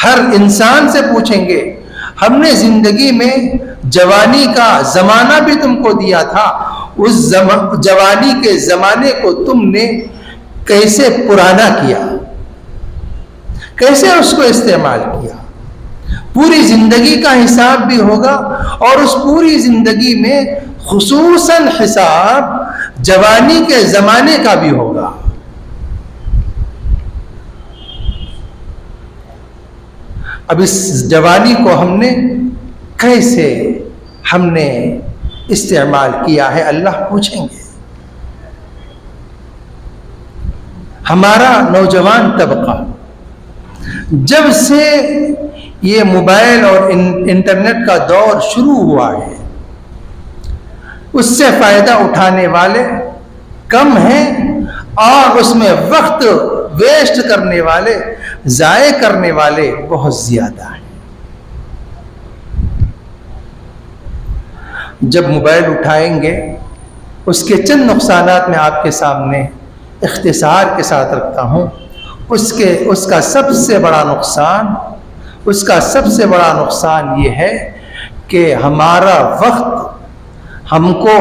ہر انسان سے پوچھیں گے ہم نے زندگی میں جوانی کا زمانہ بھی تم کو دیا تھا، اس جوانی کے زمانے کو تم نے کیسے پرانا کیا، کیسے اس کو استعمال کیا۔ پوری زندگی کا حساب بھی ہوگا اور اس پوری زندگی میں خصوصاً حساب جوانی کے زمانے کا بھی ہوگا۔ اب اس جوانی کو ہم نے کیسے استعمال کیا ہے اللہ پوچھیں گے۔ ہمارا نوجوان طبقہ جب سے یہ موبائل اور انٹرنیٹ کا دور شروع ہوا ہے اس سے فائدہ اٹھانے والے کم ہیں اور اس میں وقت ویسٹ کرنے والے، ضائع کرنے والے بہت زیادہ ہیں۔ جب موبائل اٹھائیں گے اس کے چند نقصانات میں آپ کے سامنے اختصار کے ساتھ رکھتا ہوں۔ اس کا سب سے بڑا نقصان یہ ہے کہ ہمارا وقت ہم کو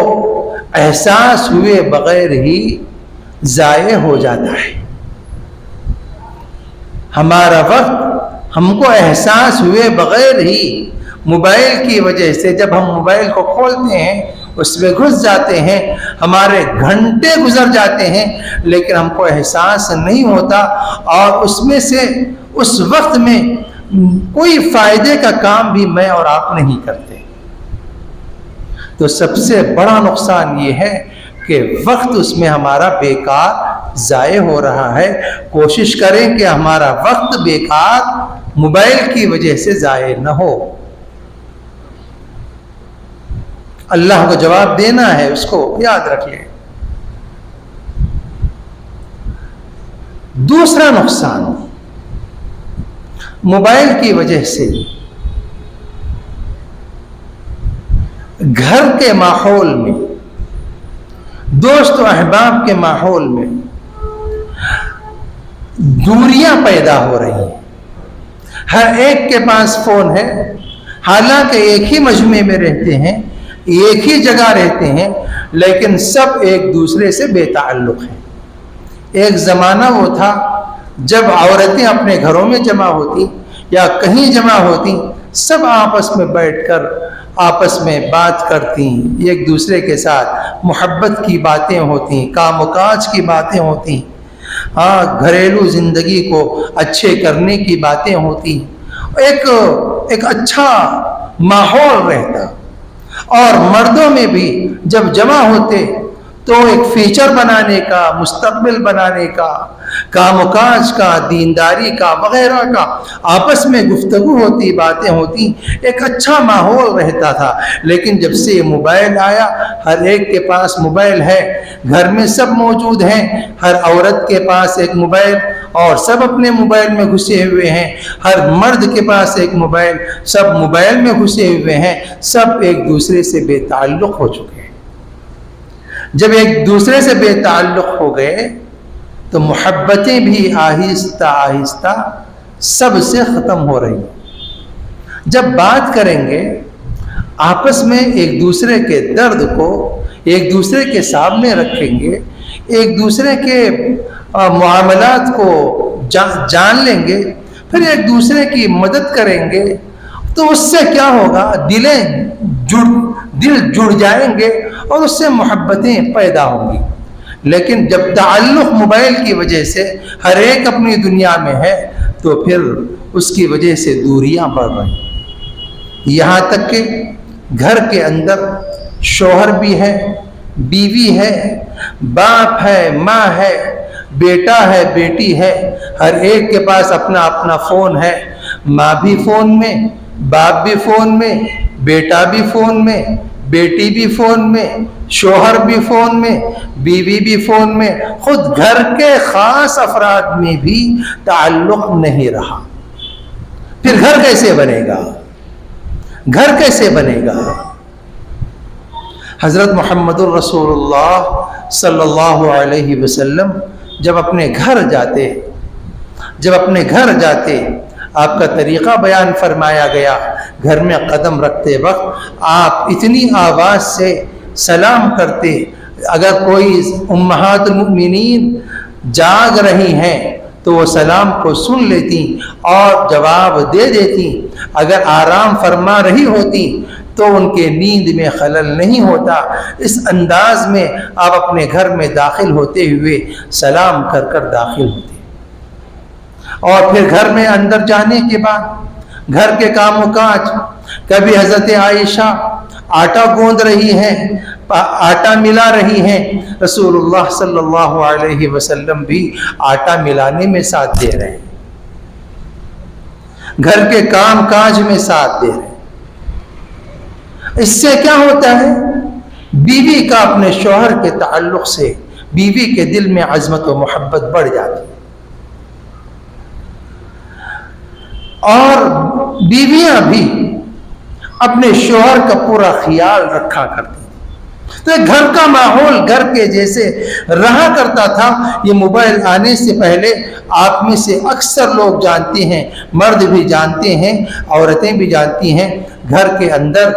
احساس ہوئے بغیر ہی ضائع ہو جاتا ہے۔ ہمارا وقت ہم کو احساس ہوئے بغیر ہی موبائل کی وجہ سے، جب ہم موبائل کو کھولتے ہیں اس میں گھس جاتے ہیں، ہمارے گھنٹے گزر جاتے ہیں لیکن ہم کو احساس نہیں ہوتا، اور اس میں سے اس وقت میں کوئی فائدے کا کام بھی میں اور آپ نہیں کرتے۔ تو سب سے بڑا نقصان یہ ہے کہ وقت اس میں ہمارا بیکار ضائع ہو رہا ہے۔ کوشش کریں کہ ہمارا وقت بیکار موبائل کی وجہ سے ضائع نہ ہو۔ اللہ کو جواب دینا ہے، اس کو یاد رکھ لیں۔ دوسرا نقصان موبائل کی وجہ سے گھر کے ماحول میں، دوست و احباب کے ماحول میں دوریاں پیدا ہو رہی ہیں۔ ہر ایک کے پاس فون ہے، حالانکہ ایک ہی مجمع میں رہتے ہیں، ایک ہی جگہ رہتے ہیں، لیکن سب ایک دوسرے سے بے تعلق ہیں۔ ایک زمانہ وہ تھا جب عورتیں اپنے گھروں میں جمع ہوتی یا کہیں جمع ہوتی، سب آپس میں بیٹھ کر آپس میں بات کرتی، ایک دوسرے کے ساتھ محبت کی باتیں ہوتی، کام و کاج کی باتیں ہوتی، گھریلو زندگی کو اچھے کرنے کی باتیں ہوتی، ایک اچھا ماحول رہتا۔ اور مردوں میں بھی جب جمع ہوتے تو ایک فیچر بنانے کا، مستقبل بنانے کا، کام و کاج کا، دینداری کا وغیرہ کا آپس میں گفتگو ہوتی، باتیں ہوتی، ایک اچھا ماحول رہتا تھا۔ لیکن جب سے یہ موبائل آیا، ہر ایک کے پاس موبائل ہے، گھر میں سب موجود ہیں، ہر عورت کے پاس ایک موبائل اور سب اپنے موبائل میں گھسے ہوئے ہیں، ہر مرد کے پاس ایک موبائل، سب موبائل میں گھسے ہوئے ہیں، سب ایک دوسرے سے بے تعلق ہو چکے ہیں۔ جب ایک دوسرے سے بے تعلق ہو گئے تو محبتیں بھی آہستہ آہستہ سب سے ختم ہو رہی ہیں۔ جب بات کریں گے آپس میں ایک دوسرے کے درد کو ایک دوسرے کے سامنے رکھیں گے، ایک دوسرے کے معاملات کو جان لیں گے، پھر ایک دوسرے کی مدد کریں گے، تو اس سے کیا ہوگا؟ دل جڑ جائیں گے اور اس سے محبتیں پیدا ہوں گی۔ لیکن جب تعلق موبائل کی وجہ سے ہر ایک اپنی دنیا میں ہے تو پھر اس کی وجہ سے دوریاں بڑھ رہی ہیں، یہاں تک کہ گھر کے اندر شوہر بھی ہے، بیوی ہے، باپ ہے، ماں ہے، بیٹا ہے، بیٹی ہے، ہر ایک کے پاس اپنا اپنا فون ہے، ماں بھی فون میں، باپ بھی فون میں، بیٹا بھی فون میں، بیٹی بھی فون میں، شوہر بھی فون میں، بیوی بھی فون میں، خود گھر کے خاص افراد میں بھی تعلق نہیں رہا۔ پھر گھر کیسے بنے گا؟ گھر کیسے بنے گا؟ حضرت محمد الرسول اللہ صلی اللہ علیہ وسلم جب اپنے گھر جاتے آپ کا طریقہ بیان فرمایا گیا۔ گھر میں قدم رکھتے وقت آپ اتنی آواز سے سلام کرتے، اگر کوئی امہات المؤمنین جاگ رہی ہیں تو وہ سلام کو سن لیتی اور جواب دے دیتی، اگر آرام فرما رہی ہوتی تو ان کے نیند میں خلل نہیں ہوتا۔ اس انداز میں آپ اپنے گھر میں داخل ہوتے ہوئے سلام کر کر داخل ہوتے، اور پھر گھر میں اندر جانے کے بعد گھر کے کام و کاج، کبھی حضرت عائشہ آٹا گوندھ رہی ہیں، آٹا ملا رہی ہیں، رسول اللہ صلی اللہ علیہ وسلم بھی آٹا ملانے میں ساتھ دے رہے ہیں، گھر کے کام کاج میں ساتھ دے رہے ہیں۔ اس سے کیا ہوتا ہے؟ بیوی کا اپنے شوہر کے تعلق سے بیوی کے دل میں عظمت و محبت بڑھ جاتی ہے، اور بیویاں بھی اپنے شوہر کا پورا خیال رکھا کرتی ہیں۔ تو گھر کا ماحول گھر کے جیسے رہا کرتا تھا۔ یہ موبائل آنے سے پہلے آپ میں سے اکثر لوگ جانتے ہیں، مرد بھی جانتے ہیں، عورتیں بھی جانتی ہیں، گھر کے اندر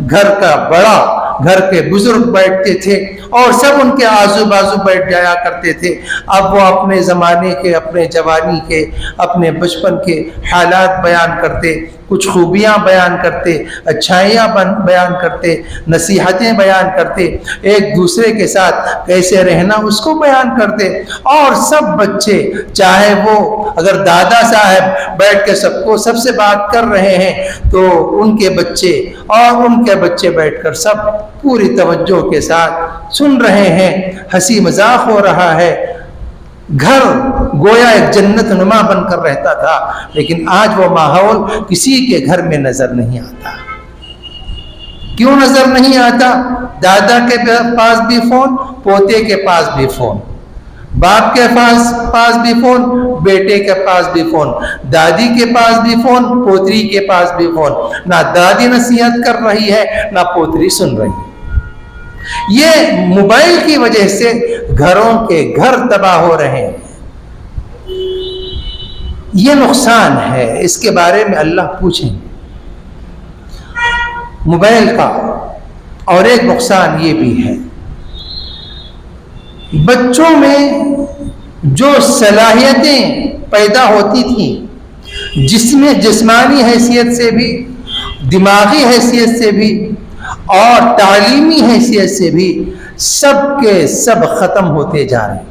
گھر کا بڑا، گھر کے بزرگ بیٹھتے تھے اور سب ان کے آزو بازو بیٹھ جایا کرتے تھے۔ اب وہ اپنے زمانے کے، اپنے جوانی کے، اپنے بچپن کے حالات بیان کرتے، کچھ خوبیاں بیان کرتے، اچھائیاں بیان کرتے، نصیحتیں بیان کرتے، ایک دوسرے کے ساتھ کیسے رہنا اس کو بیان کرتے، اور سب بچے، چاہے وہ اگر دادا صاحب بیٹھ کے سب سے بات کر رہے ہیں تو ان کے بچے اور ان کے بچے بیٹھ کر سب پوری توجہ کے ساتھ سن رہے ہیں، ہنسی مذاق ہو رہا ہے۔ گھر گویا ایک جنت نما بن کر رہتا تھا، لیکن آج وہ ماحول کسی کے گھر میں نظر نہیں آتا۔ کیوں نظر نہیں آتا؟ دادا کے پاس بھی فون، پوتے کے پاس بھی فون، باپ کے پاس بھی فون، بیٹے کے پاس بھی فون، دادی کے پاس بھی فون، پوتری کے پاس بھی فون۔ نہ دادی نصیحت کر رہی ہے، نہ پوتری سن رہی ہے۔ یہ موبائل کی وجہ سے گھروں کے گھر تباہ ہو رہے ہیں، یہ نقصان ہے، اس کے بارے میں اللہ پوچھیں گے موبائل کا۔ اور ایک نقصان یہ بھی ہے، بچوں میں جو صلاحیتیں پیدا ہوتی تھیں، جسمانی حیثیت سے بھی، دماغی حیثیت سے بھی اور تعلیمی حیثیت سے بھی، سب کے سب ختم ہوتے جا رہے ہیں۔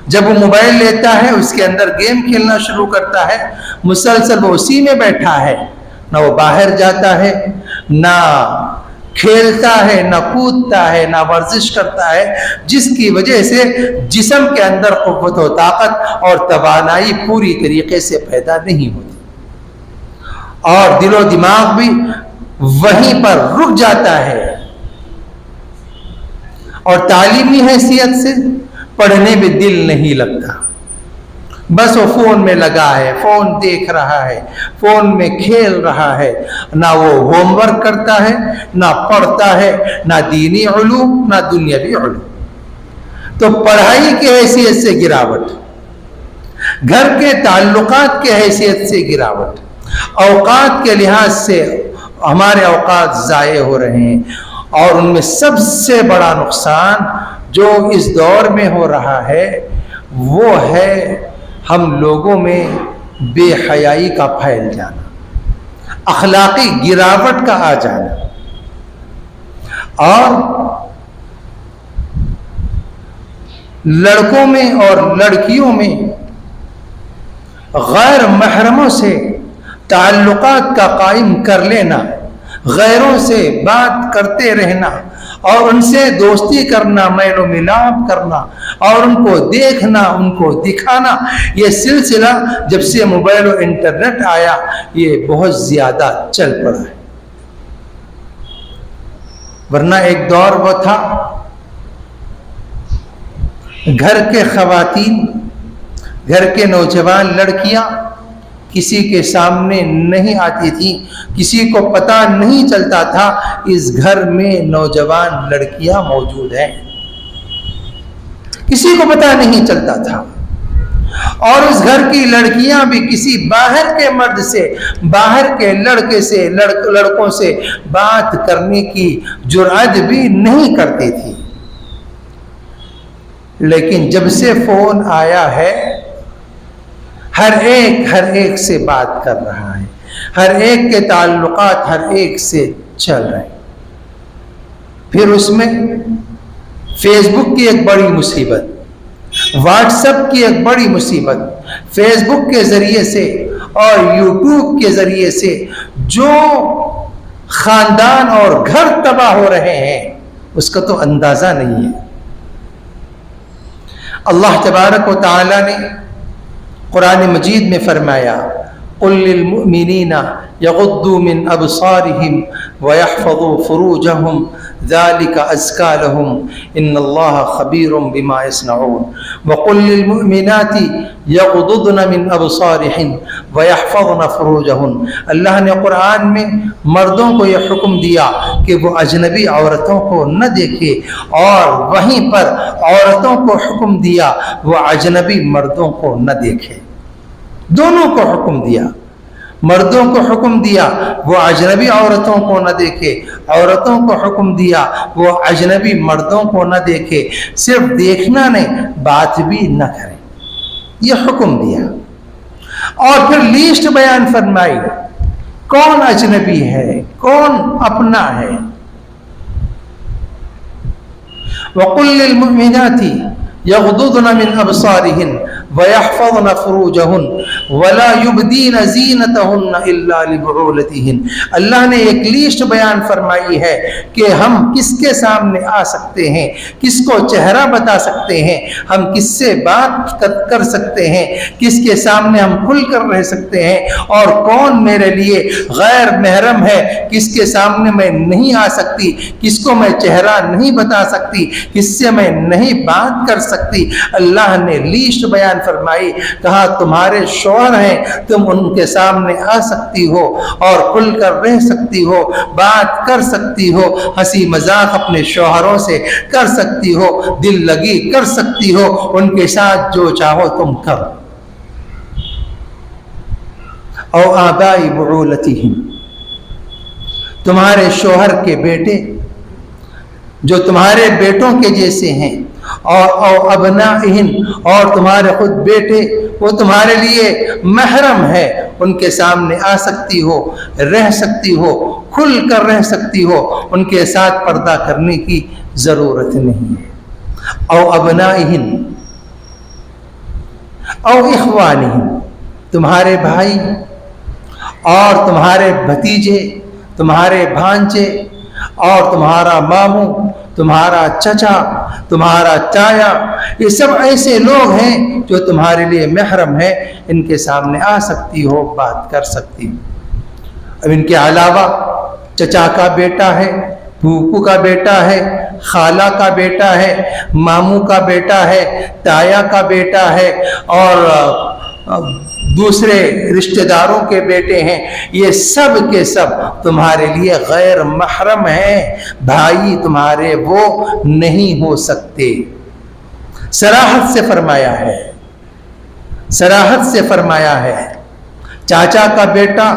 جب وہ موبائل لیتا ہے، اس کے اندر گیم کھیلنا شروع کرتا ہے، مسلسل وہ اسی میں بیٹھا ہے، نہ وہ باہر جاتا ہے، نہ کھیلتا ہے، نہ کودتا ہے، نہ ورزش کرتا ہے، جس کی وجہ سے جسم کے اندر قوت و طاقت اور توانائی پوری طریقے سے پیدا نہیں ہوتی، اور دل و دماغ بھی وہیں پر رک جاتا ہے، اور تعلیمی حیثیت سے پڑھنے میں دل نہیں لگتا، بس وہ فون میں لگا ہے، فون دیکھ رہا ہے، فون میں کھیل رہا ہے، نہ وہ ہوم ورک کرتا ہے، نہ پڑھتا ہے، نہ دینی علوم، نہ دنیاوی علوم۔ تو پڑھائی کی حیثیت سے گراوٹ، گھر کے تعلقات کی حیثیت سے گراوٹ، اوقات کے لحاظ سے ہمارے اوقات ضائع ہو رہے ہیں، اور ان میں سب سے بڑا نقصان جو اس دور میں ہو رہا ہے وہ ہے ہم لوگوں میں بے حیائی کا پھیل جانا، اخلاقی گراوٹ کا آ جانا، اور لڑکوں میں اور لڑکیوں میں غیر محرموں سے تعلقات کا قائم کر لینا، غیروں سے بات کرتے رہنا اور ان سے دوستی کرنا، میل و ملاپ کرنا اور ان کو دیکھنا، ان کو دکھانا، یہ سلسلہ جب سے موبائل و انٹرنیٹ آیا یہ بہت زیادہ چل پڑا ہے۔ ورنہ ایک دور وہ تھا گھر کے خواتین، گھر کے نوجوان لڑکیاں کسی کے سامنے نہیں آتی تھی، کسی کو پتہ نہیں چلتا تھا اس گھر میں نوجوان لڑکیاں موجود ہیں، کسی کو پتہ نہیں چلتا تھا، اور اس گھر کی لڑکیاں بھی کسی باہر کے مرد سے، باہر کے لڑکے سے، لڑکوں سے بات کرنے کی جرأت بھی نہیں کرتی تھی۔ لیکن جب سے فون آیا ہے ہر ایک سے بات کر رہا ہے، ہر ایک کے تعلقات ہر ایک سے چل رہے ہیں۔ پھر اس میں فیس بک کی ایک بڑی مصیبت، واٹس ایپ کی ایک بڑی مصیبت، فیس بک کے ذریعے سے اور یوٹیوب کے ذریعے سے جو خاندان اور گھر تباہ ہو رہے ہیں اس کا تو اندازہ نہیں ہے۔ اللہ تبارک و تعالی نے قرآن مجید میں فرمایا قل للمؤمنین یغضوا من ابصارهم ويحفظوا فروجهم ذلك ازکى لهم ان اللہ خبیر بما يصنعون وقل للمؤمنات یغضضن من ابصارهن ويحفظن فروجهن۔ اللہ نے قرآن میں مردوں کو یہ حکم دیا کہ وہ اجنبی عورتوں کو نہ دیکھے، اور وہیں پر عورتوں کو حکم دیا وہ اجنبی مردوں کو نہ دیکھے، دونوں کو حکم دیا، مردوں کو حکم دیا وہ اجنبی عورتوں کو نہ دیکھے، عورتوں کو حکم دیا وہ اجنبی مردوں کو نہ دیکھے، صرف دیکھنا نہیں بات بھی نہ کریں، یہ حکم دیا۔ اور پھر لیسٹ بیان فرمائی کون اجنبی ہے، کون اپنا ہے۔ وَقُلْ لِلْمُؤْمِنَاتِ يغضضن من ابصارهن ويحفظن فروجهن ولا يبدين زينتهن الا لبعولتهن۔ اللہ نے ایک لیسٹ بیان فرمائی ہے کہ ہم کس کے سامنے آ سکتے ہیں، کس کو چہرہ بتا سکتے ہیں، ہم کس سے بات کر سکتے ہیں، کس کے سامنے ہم کھل کر رہ سکتے ہیں، اور کون میرے لیے غیر محرم ہے، کس کے سامنے میں نہیں آ سکتی، کس کو میں چہرہ نہیں بتا سکتی، کس سے میں نہیں بات کر سکتی۔ اللہ نے لیسٹ بیان فرمائی، کہا تمہارے شوہر ہیں، تم ان کے سامنے آ سکتی ہو اور کھل کر رہ سکتی ہو، بات کر سکتی ہو، ہنسی مذاق اپنے شوہروں سے کر سکتی ہو، دل لگی کر سکتی ہو، ان کے ساتھ جو چاہو تم کرو۔ او آبائی بعولتہم، تمہارے شوہر کے بیٹے جو تمہارے بیٹوں کے جیسے ہیں، اور ابنائہن، اور تمہارے خود بیٹے وہ تمہارے لیے محرم ہے، ان کے سامنے آ سکتی ہو، رہ سکتی ہو، کھل کر رہ سکتی ہو، ان کے ساتھ پردہ کرنے کی ضرورت نہیں ہے۔ او ابنائہن او اخوانہن، تمہارے بھائی اور تمہارے بھتیجے، تمہارے بھانجے اور تمہارا ماموں، تمہارا چچا، تمہارا چایا، یہ سب ایسے لوگ ہیں جو تمہارے لیے محرم ہیں، ان کے سامنے آ سکتی ہو، بات کر سکتی ہو۔ اب ان کے علاوہ چچا کا بیٹا ہے، پھوپھو کا بیٹا ہے، خالہ کا بیٹا ہے، ماموں کا بیٹا ہے، تایا کا بیٹا ہے، اور دوسرے رشتہ داروں کے بیٹے ہیں، یہ سب کے سب تمہارے لیے غیر محرم ہیں، بھائی تمہارے وہ نہیں ہو سکتے۔ صراحت سے فرمایا ہے، صراحت سے فرمایا ہے، چاچا کا بیٹا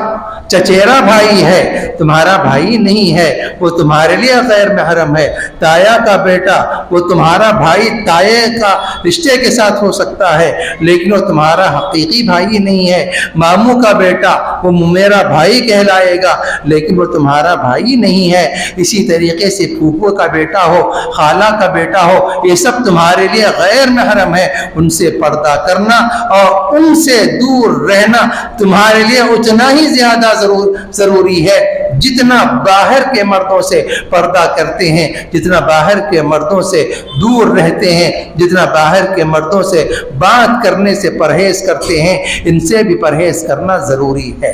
چچیرا بھائی ہے، تمہارا بھائی نہیں ہے، وہ تمہارے لیے غیر محرم ہے۔ تایا کا بیٹا، وہ تمہارا بھائی تائے کا رشتے کے ساتھ ہو سکتا ہے، لیکن وہ تمہارا حقیقی بھائی نہیں ہے۔ ماموں کا بیٹا، وہ میرا بھائی کہلائے گا، لیکن وہ تمہارا بھائی نہیں ہے۔ اسی طریقے سے پھوپھو کا بیٹا ہو، خالہ کا بیٹا ہو، یہ سب تمہارے لیے غیر محرم ہے۔ ان سے پردہ کرنا اور ان سے دور رہنا تمہارے لیے اتنا ہی زیادہ ضروری ہے جتنا باہر کے مردوں سے پردہ کرتے ہیں، جتنا باہر کے مردوں سے دور رہتے ہیں، جتنا باہر کے مردوں سے بات کرنے سے پرہیز کرتے ہیں، ان سے بھی پرہیز کرنا ضروری ہے۔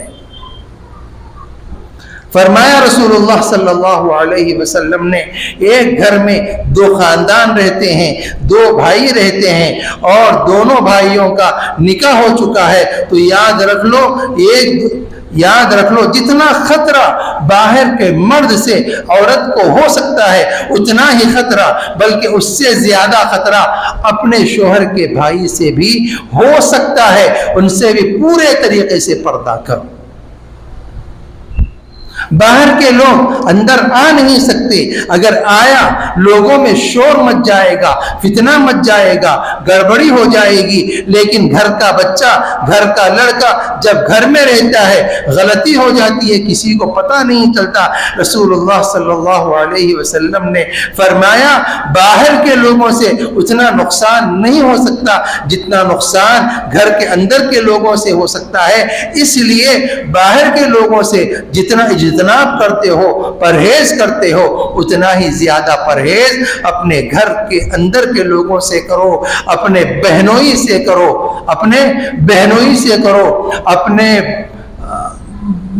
فرمایا رسول اللہ صلی اللہ علیہ وسلم نے، ایک گھر میں دو خاندان رہتے ہیں، دو بھائی رہتے ہیں اور دونوں بھائیوں کا نکاح ہو چکا ہے، تو یاد رکھ لو جتنا خطرہ باہر کے مرد سے عورت کو ہو سکتا ہے، اتنا ہی خطرہ، بلکہ اس سے زیادہ خطرہ اپنے شوہر کے بھائی سے بھی ہو سکتا ہے۔ ان سے بھی پورے طریقے سے پردہ کرو۔ باہر کے لوگ اندر آ نہیں سکتے، اگر آیا لوگوں میں شور مچ جائے گا، فتنہ مچ جائے گا، گڑبڑی ہو جائے گی، لیکن گھر کا بچہ، گھر کا لڑکا جب گھر میں رہتا ہے، غلطی ہو جاتی ہے، کسی کو پتہ نہیں چلتا۔ رسول اللہ صلی اللہ علیہ وسلم نے فرمایا، باہر کے لوگوں سے اتنا نقصان نہیں ہو سکتا جتنا نقصان گھر کے اندر کے لوگوں سے ہو سکتا ہے۔ اس لیے باہر کے لوگوں سے جتنا اجتناب کرتے ہو، پرہیز کرتے ہو، اتنا ہی زیادہ پرہیز اپنے گھر کے اندر کے لوگوں سے کرو، اپنے بہنوئی سے کرو، اپنے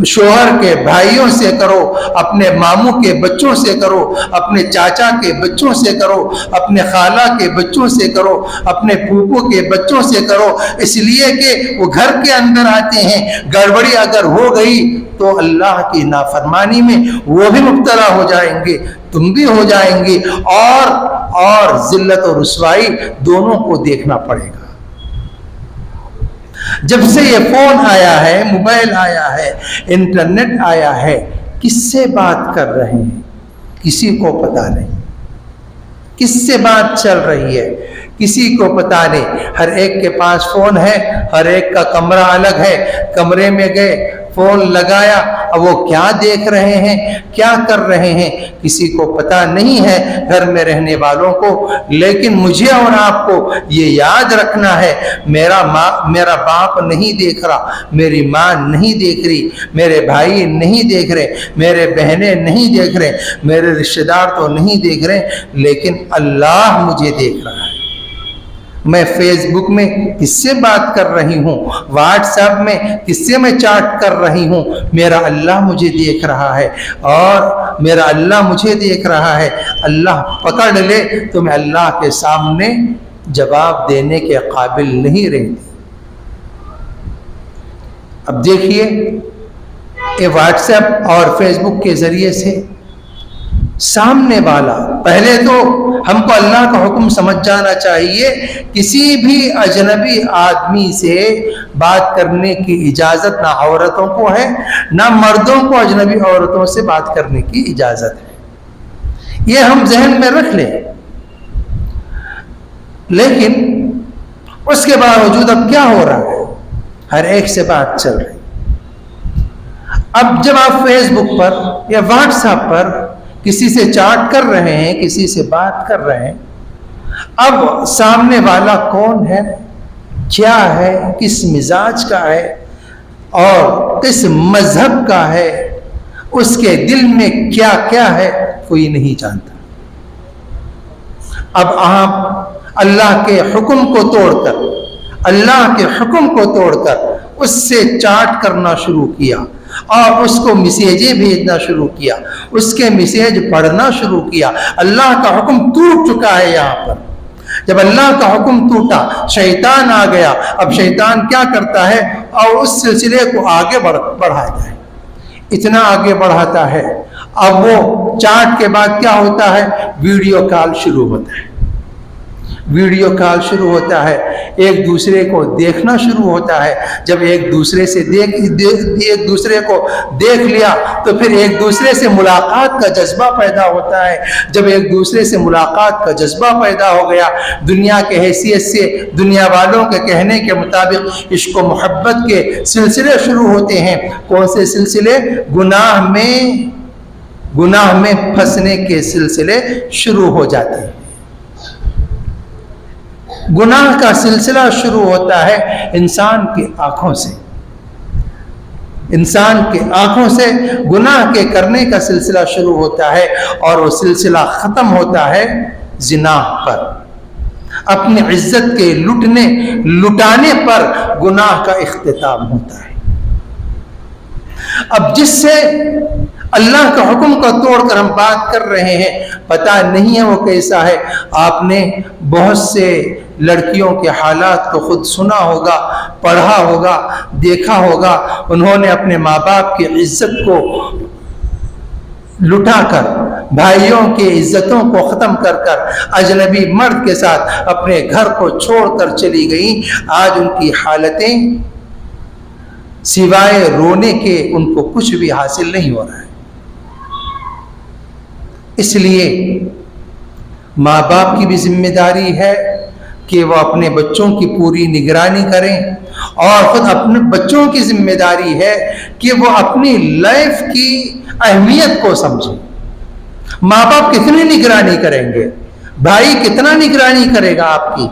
شوہر کے بھائیوں سے کرو، اپنے ماموں کے بچوں سے کرو، اپنے چاچا کے بچوں سے کرو، اپنے خالہ کے بچوں سے کرو، اپنے پھوپھو کے بچوں سے کرو، اس لیے کہ وہ گھر کے اندر آتے ہیں، گڑبڑی اگر ہو گئی تو اللہ کی نافرمانی میں وہ بھی مبتلا ہو جائیں گے، تم بھی ہو جائیں گے، اور ذلت و رسوائی دونوں کو دیکھنا پڑے گا۔ جب سے یہ فون آیا ہے، موبائل آیا ہے، انٹرنیٹ آیا ہے، کس سے بات کر رہے ہیں کسی کو پتا نہیں، کس سے بات چل رہی ہے کسی کو پتا نہیں۔ ہر ایک کے پاس فون ہے، ہر ایک کا کمرہ الگ ہے، کمرے میں گئے، فون لگایا، اب وہ کیا دیکھ رہے ہیں، کیا کر رہے ہیں، کسی کو پتا نہیں ہے گھر میں رہنے والوں کو۔ لیکن مجھے اور آپ کو یہ یاد رکھنا ہے، میرا باپ نہیں دیکھ رہا، میری ماں نہیں دیکھ رہی، میرے بھائی نہیں دیکھ رہے، میرے بہنیں نہیں دیکھ رہے، میرے رشتہ دار تو نہیں دیکھ رہے، لیکن اللہ مجھے دیکھ رہا ہے۔ میں فیس بک میں کس سے بات کر رہی ہوں، واٹس ایپ میں کس سے میں چیٹ کر رہی ہوں، میرا اللہ مجھے دیکھ رہا ہے، اور میرا اللہ مجھے دیکھ رہا ہے۔ اللہ پکڑ لے تو میں اللہ کے سامنے جواب دینے کے قابل نہیں رہتی۔ اب دیکھیے، یہ واٹس ایپ اور فیس بک کے ذریعے سے سامنے والا، پہلے تو ہم کو اللہ کا حکم سمجھ جانا چاہیے، کسی بھی اجنبی آدمی سے بات کرنے کی اجازت نہ عورتوں کو ہے، نہ مردوں کو اجنبی عورتوں سے بات کرنے کی اجازت ہے، یہ ہم ذہن میں رکھ لیں۔ لیکن اس کے باوجود اب کیا ہو رہا ہے، ہر ایک سے بات چل رہی۔ اب جب آپ فیس بک پر یا واٹس ایپ پر کسی سے چیٹ کر رہے ہیں، کسی سے بات کر رہے ہیں، اب سامنے والا کون ہے، کیا ہے، کس مزاج کا ہے اور کس مذہب کا ہے، اس کے دل میں کیا کیا ہے، کوئی نہیں جانتا۔ اب آپ اللہ کے حکم کو توڑ کر، اللہ کے حکم کو توڑ کر اس سے چاٹ کرنا شروع کیا اور اس کو میسیجیں بھیجنا شروع کیا، اس کے میسیج پڑھنا شروع کیا۔ اللہ کا حکم ٹوٹ چکا ہے یہاں پر۔ جب اللہ کا حکم ٹوٹا، شیطان آ گیا۔ اب شیطان کیا کرتا ہے؟ اور اس سلسلے کو آگے بڑھاتا ہے، اتنا آگے بڑھاتا ہے۔ اب وہ چاٹ کے بعد کیا ہوتا ہے؟ ویڈیو کال شروع ہوتا ہے، ویڈیو کال شروع ہوتا ہے، ایک دوسرے کو دیکھنا شروع ہوتا ہے۔ جب ایک دوسرے کو دیکھ لیا تو پھر ایک دوسرے سے ملاقات کا جذبہ پیدا ہوتا ہے۔ جب ایک دوسرے سے ملاقات کا جذبہ پیدا ہو گیا، دنیا کے حیثیت سے دنیا والوں کے کہنے کے مطابق عشق و محبت کے سلسلے شروع ہوتے ہیں۔ کون سے سلسلے؟ گناہ میں پھنسنے کے سلسلے شروع ہو جاتے ہیں۔ گناہ کا سلسلہ شروع ہوتا ہے انسان کی آنکھوں سے، انسان کے آنکھوں سے گناہ کے کرنے کا سلسلہ شروع ہوتا ہے، اور وہ سلسلہ ختم ہوتا ہے زنا پر۔ اپنی عزت کے لٹانے پر گناہ کا اختتام ہوتا ہے۔ اب جس سے اللہ کا حکم کو توڑ کر ہم بات کر رہے ہیں، پتہ نہیں ہے وہ کیسا ہے۔ آپ نے بہت سے لڑکیوں کے حالات کو خود سنا ہوگا، پڑھا ہوگا، دیکھا ہوگا۔ انہوں نے اپنے ماں باپ کی عزت کو لٹا کر، بھائیوں کی عزتوں کو ختم کر کر اجنبی مرد کے ساتھ اپنے گھر کو چھوڑ کر چلی گئیں۔ آج ان کی حالتیں سوائے رونے کے ان کو کچھ بھی حاصل نہیں ہو رہا ہے۔ اس لیے ماں باپ کی بھی ذمہ داری ہے کہ وہ اپنے بچوں کی پوری نگرانی کریں، اور خود اپنے بچوں کی ذمہ داری ہے کہ وہ اپنی لائف کی اہمیت کو سمجھیں۔ ماں باپ کتنی نگرانی کریں گے؟ بھائی کتنا نگرانی کرے گا آپ کی؟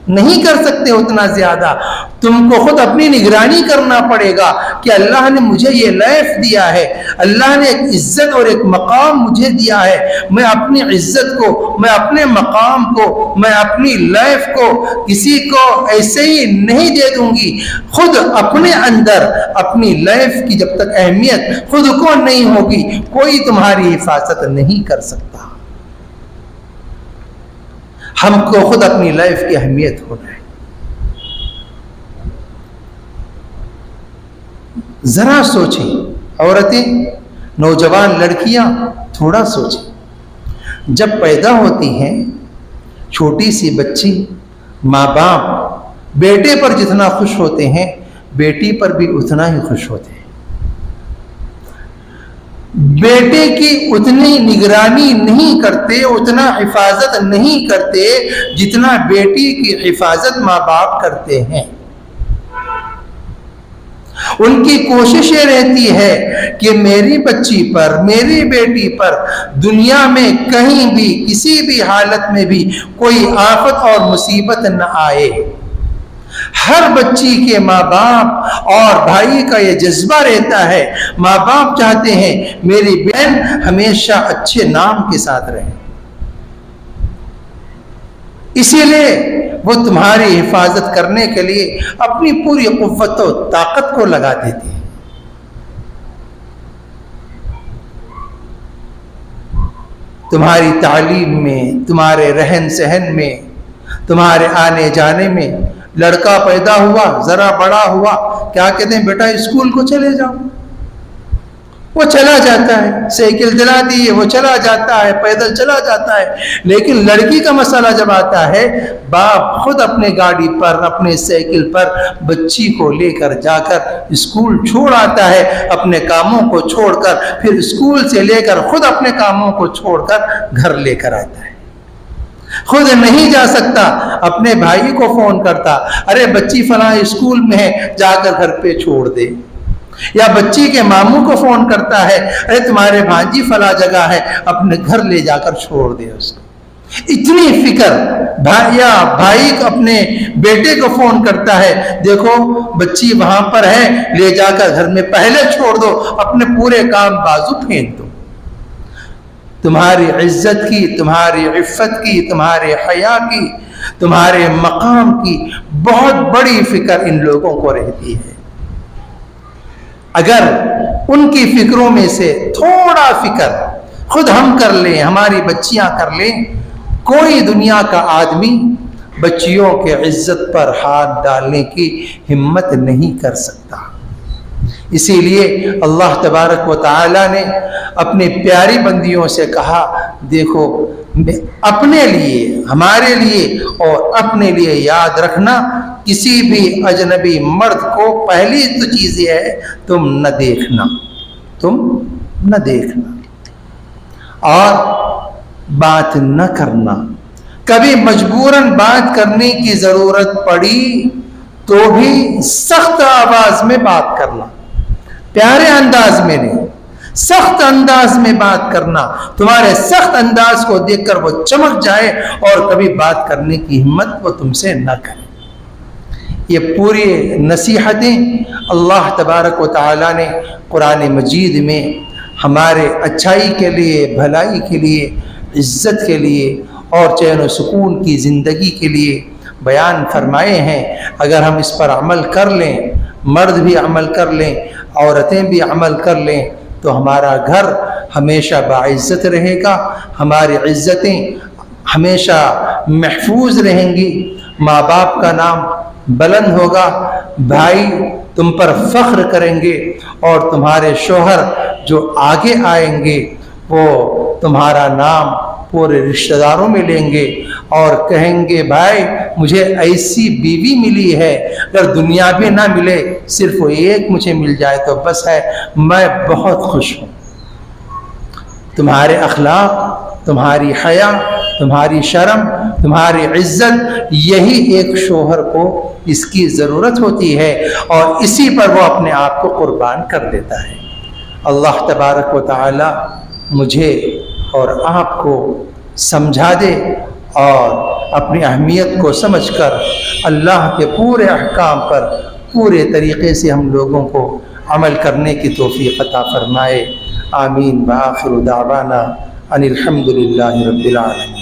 نہیں کر سکتے اتنا زیادہ۔ تم کو خود اپنی نگرانی کرنا پڑے گا کہ اللہ نے مجھے یہ لائف دیا ہے، اللہ نے ایک عزت اور ایک مقام مجھے دیا ہے، میں اپنی عزت کو، میں اپنے مقام کو، میں اپنی لائف کو کسی کو ایسے ہی نہیں دے دوں گی۔ خود اپنے اندر اپنی لائف کی جب تک اہمیت خود کو نہیں ہوگی، کوئی تمہاری حفاظت نہیں کر سکتا۔ ہم کو خود اپنی لائف کی اہمیت ہونا ہے۔ ذرا سوچیں عورتیں، نوجوان لڑکیاں، تھوڑا سوچیں۔ جب پیدا ہوتی ہیں چھوٹی سی بچی، ماں باپ بیٹے پر جتنا خوش ہوتے ہیں، بیٹی پر بھی اتنا ہی خوش ہوتے ہیں۔ بیٹے کی اتنی نگرانی نہیں کرتے، اتنا حفاظت نہیں کرتے جتنا بیٹی کی حفاظت ماں باپ کرتے ہیں۔ ان کی کوشش یہ رہتی ہے کہ میری بچی پر، میری بیٹی پر دنیا میں کہیں بھی کسی بھی حالت میں بھی کوئی آفت اور مصیبت نہ آئے۔ ہر بچی کے ماں باپ اور بھائی کا یہ جذبہ رہتا ہے، ماں باپ چاہتے ہیں میری بہن ہمیشہ اچھے نام کے ساتھ رہے، اسی لیے وہ تمہاری حفاظت کرنے کے لیے اپنی پوری قوت و طاقت کو لگا دیتی ہے۔ تمہاری تعلیم میں، تمہارے رہن سہن میں، تمہارے آنے جانے میں۔ لڑکا پیدا ہوا، ذرا بڑا ہوا، کیا کہتے ہیں؟ بیٹا اسکول کو چلے جاؤ۔ وہ چلا جاتا ہے، سائیکل دلا دی، وہ چلا جاتا ہے، پیدل چلا جاتا ہے۔ لیکن لڑکی کا مسئلہ جب آتا ہے، باپ خود اپنے گاڑی پر، اپنے سائیکل پر بچی کو لے کر جا کر اسکول چھوڑ آتا ہے، اپنے کاموں کو چھوڑ کر، پھر اسکول سے لے کر خود اپنے کاموں کو چھوڑ کر گھر لے کر آتا ہے۔ خود نہیں جا سکتا، اپنے بھائی کو فون کرتا، ارے بچی فلاں اسکول میں ہے، جا کر گھر پہ چھوڑ دے۔ یا بچی کے ماموں کو فون کرتا ہے، ارے تمہارے بھانجی فلاں جگہ ہے، اپنے گھر لے جا کر چھوڑ دے اس کو۔ اتنی فکر بھائی اپنے بیٹے کو فون کرتا ہے، دیکھو بچی وہاں پر ہے، لے جا کر گھر میں پہلے چھوڑ دو، اپنے پورے کام بازو پھینک دو۔ تمہاری عزت کی، تمہاری عفت کی، تمہارے حیا کی، تمہارے مقام کی بہت بڑی فکر ان لوگوں کو رہتی ہے۔ اگر ان کی فکروں میں سے تھوڑا فکر خود ہم کر لیں، ہماری بچیاں کر لیں، کوئی دنیا کا آدمی بچیوں کے عزت پر ہاتھ ڈالنے کی ہمت نہیں کر سکتا۔ اسی لیے اللہ تبارک و تعالی نے اپنے پیاری بندیوں سے کہا، دیکھو اپنے لیے، ہمارے لیے اور اپنے لیے یاد رکھنا، کسی بھی اجنبی مرد کو پہلی تو چیز یہ ہے تم نہ دیکھنا، تم نہ دیکھنا اور بات نہ کرنا۔ کبھی مجبوراً بات کرنے کی ضرورت پڑی تو بھی سخت آواز میں بات کرنا، پیارے انداز میں نہیں، سخت انداز میں بات کرنا۔ تمہارے سخت انداز کو دیکھ کر وہ چمک جائے اور کبھی بات کرنے کی ہمت وہ تم سے نہ کرے۔ یہ پوری نصیحتیں اللہ تبارک و تعالیٰ نے قرآن مجید میں ہمارے اچھائی کے لیے، بھلائی کے لیے، عزت کے لیے اور چین و سکون کی زندگی کے لیے بیان فرمائے ہیں۔ اگر ہم اس پر عمل کر لیں، مرد بھی عمل کر لیں، عورتیں بھی عمل کر لیں، تو ہمارا گھر ہمیشہ باعزت رہے گا، ہماری عزتیں ہمیشہ محفوظ رہیں گی، ماں باپ کا نام بلند ہوگا، بھائی تم پر فخر کریں گے اور تمہارے شوہر جو آگے آئیں گے وہ تمہارا نام پورے رشتہ داروں میں لیں گے اور کہیں گے بھائی مجھے ایسی بیوی ملی ہے، اگر دنیا بھی نہ ملے صرف وہ ایک مجھے مل جائے تو بس ہے، میں بہت خوش ہوں۔ تمہارے اخلاق، تمہاری حیا، تمہاری شرم، تمہاری عزت، یہی ایک شوہر کو اس کی ضرورت ہوتی ہے اور اسی پر وہ اپنے آپ کو قربان کر دیتا ہے۔ اللہ تبارک و تعالی مجھے اور آپ کو سمجھا دے اور اپنی اہمیت کو سمجھ کر اللہ کے پورے احکام پر پورے طریقے سے ہم لوگوں کو عمل کرنے کی توفیق عطا فرمائے۔ آمین۔ وآخر دعوانا ان الحمد للہ رب العالمین۔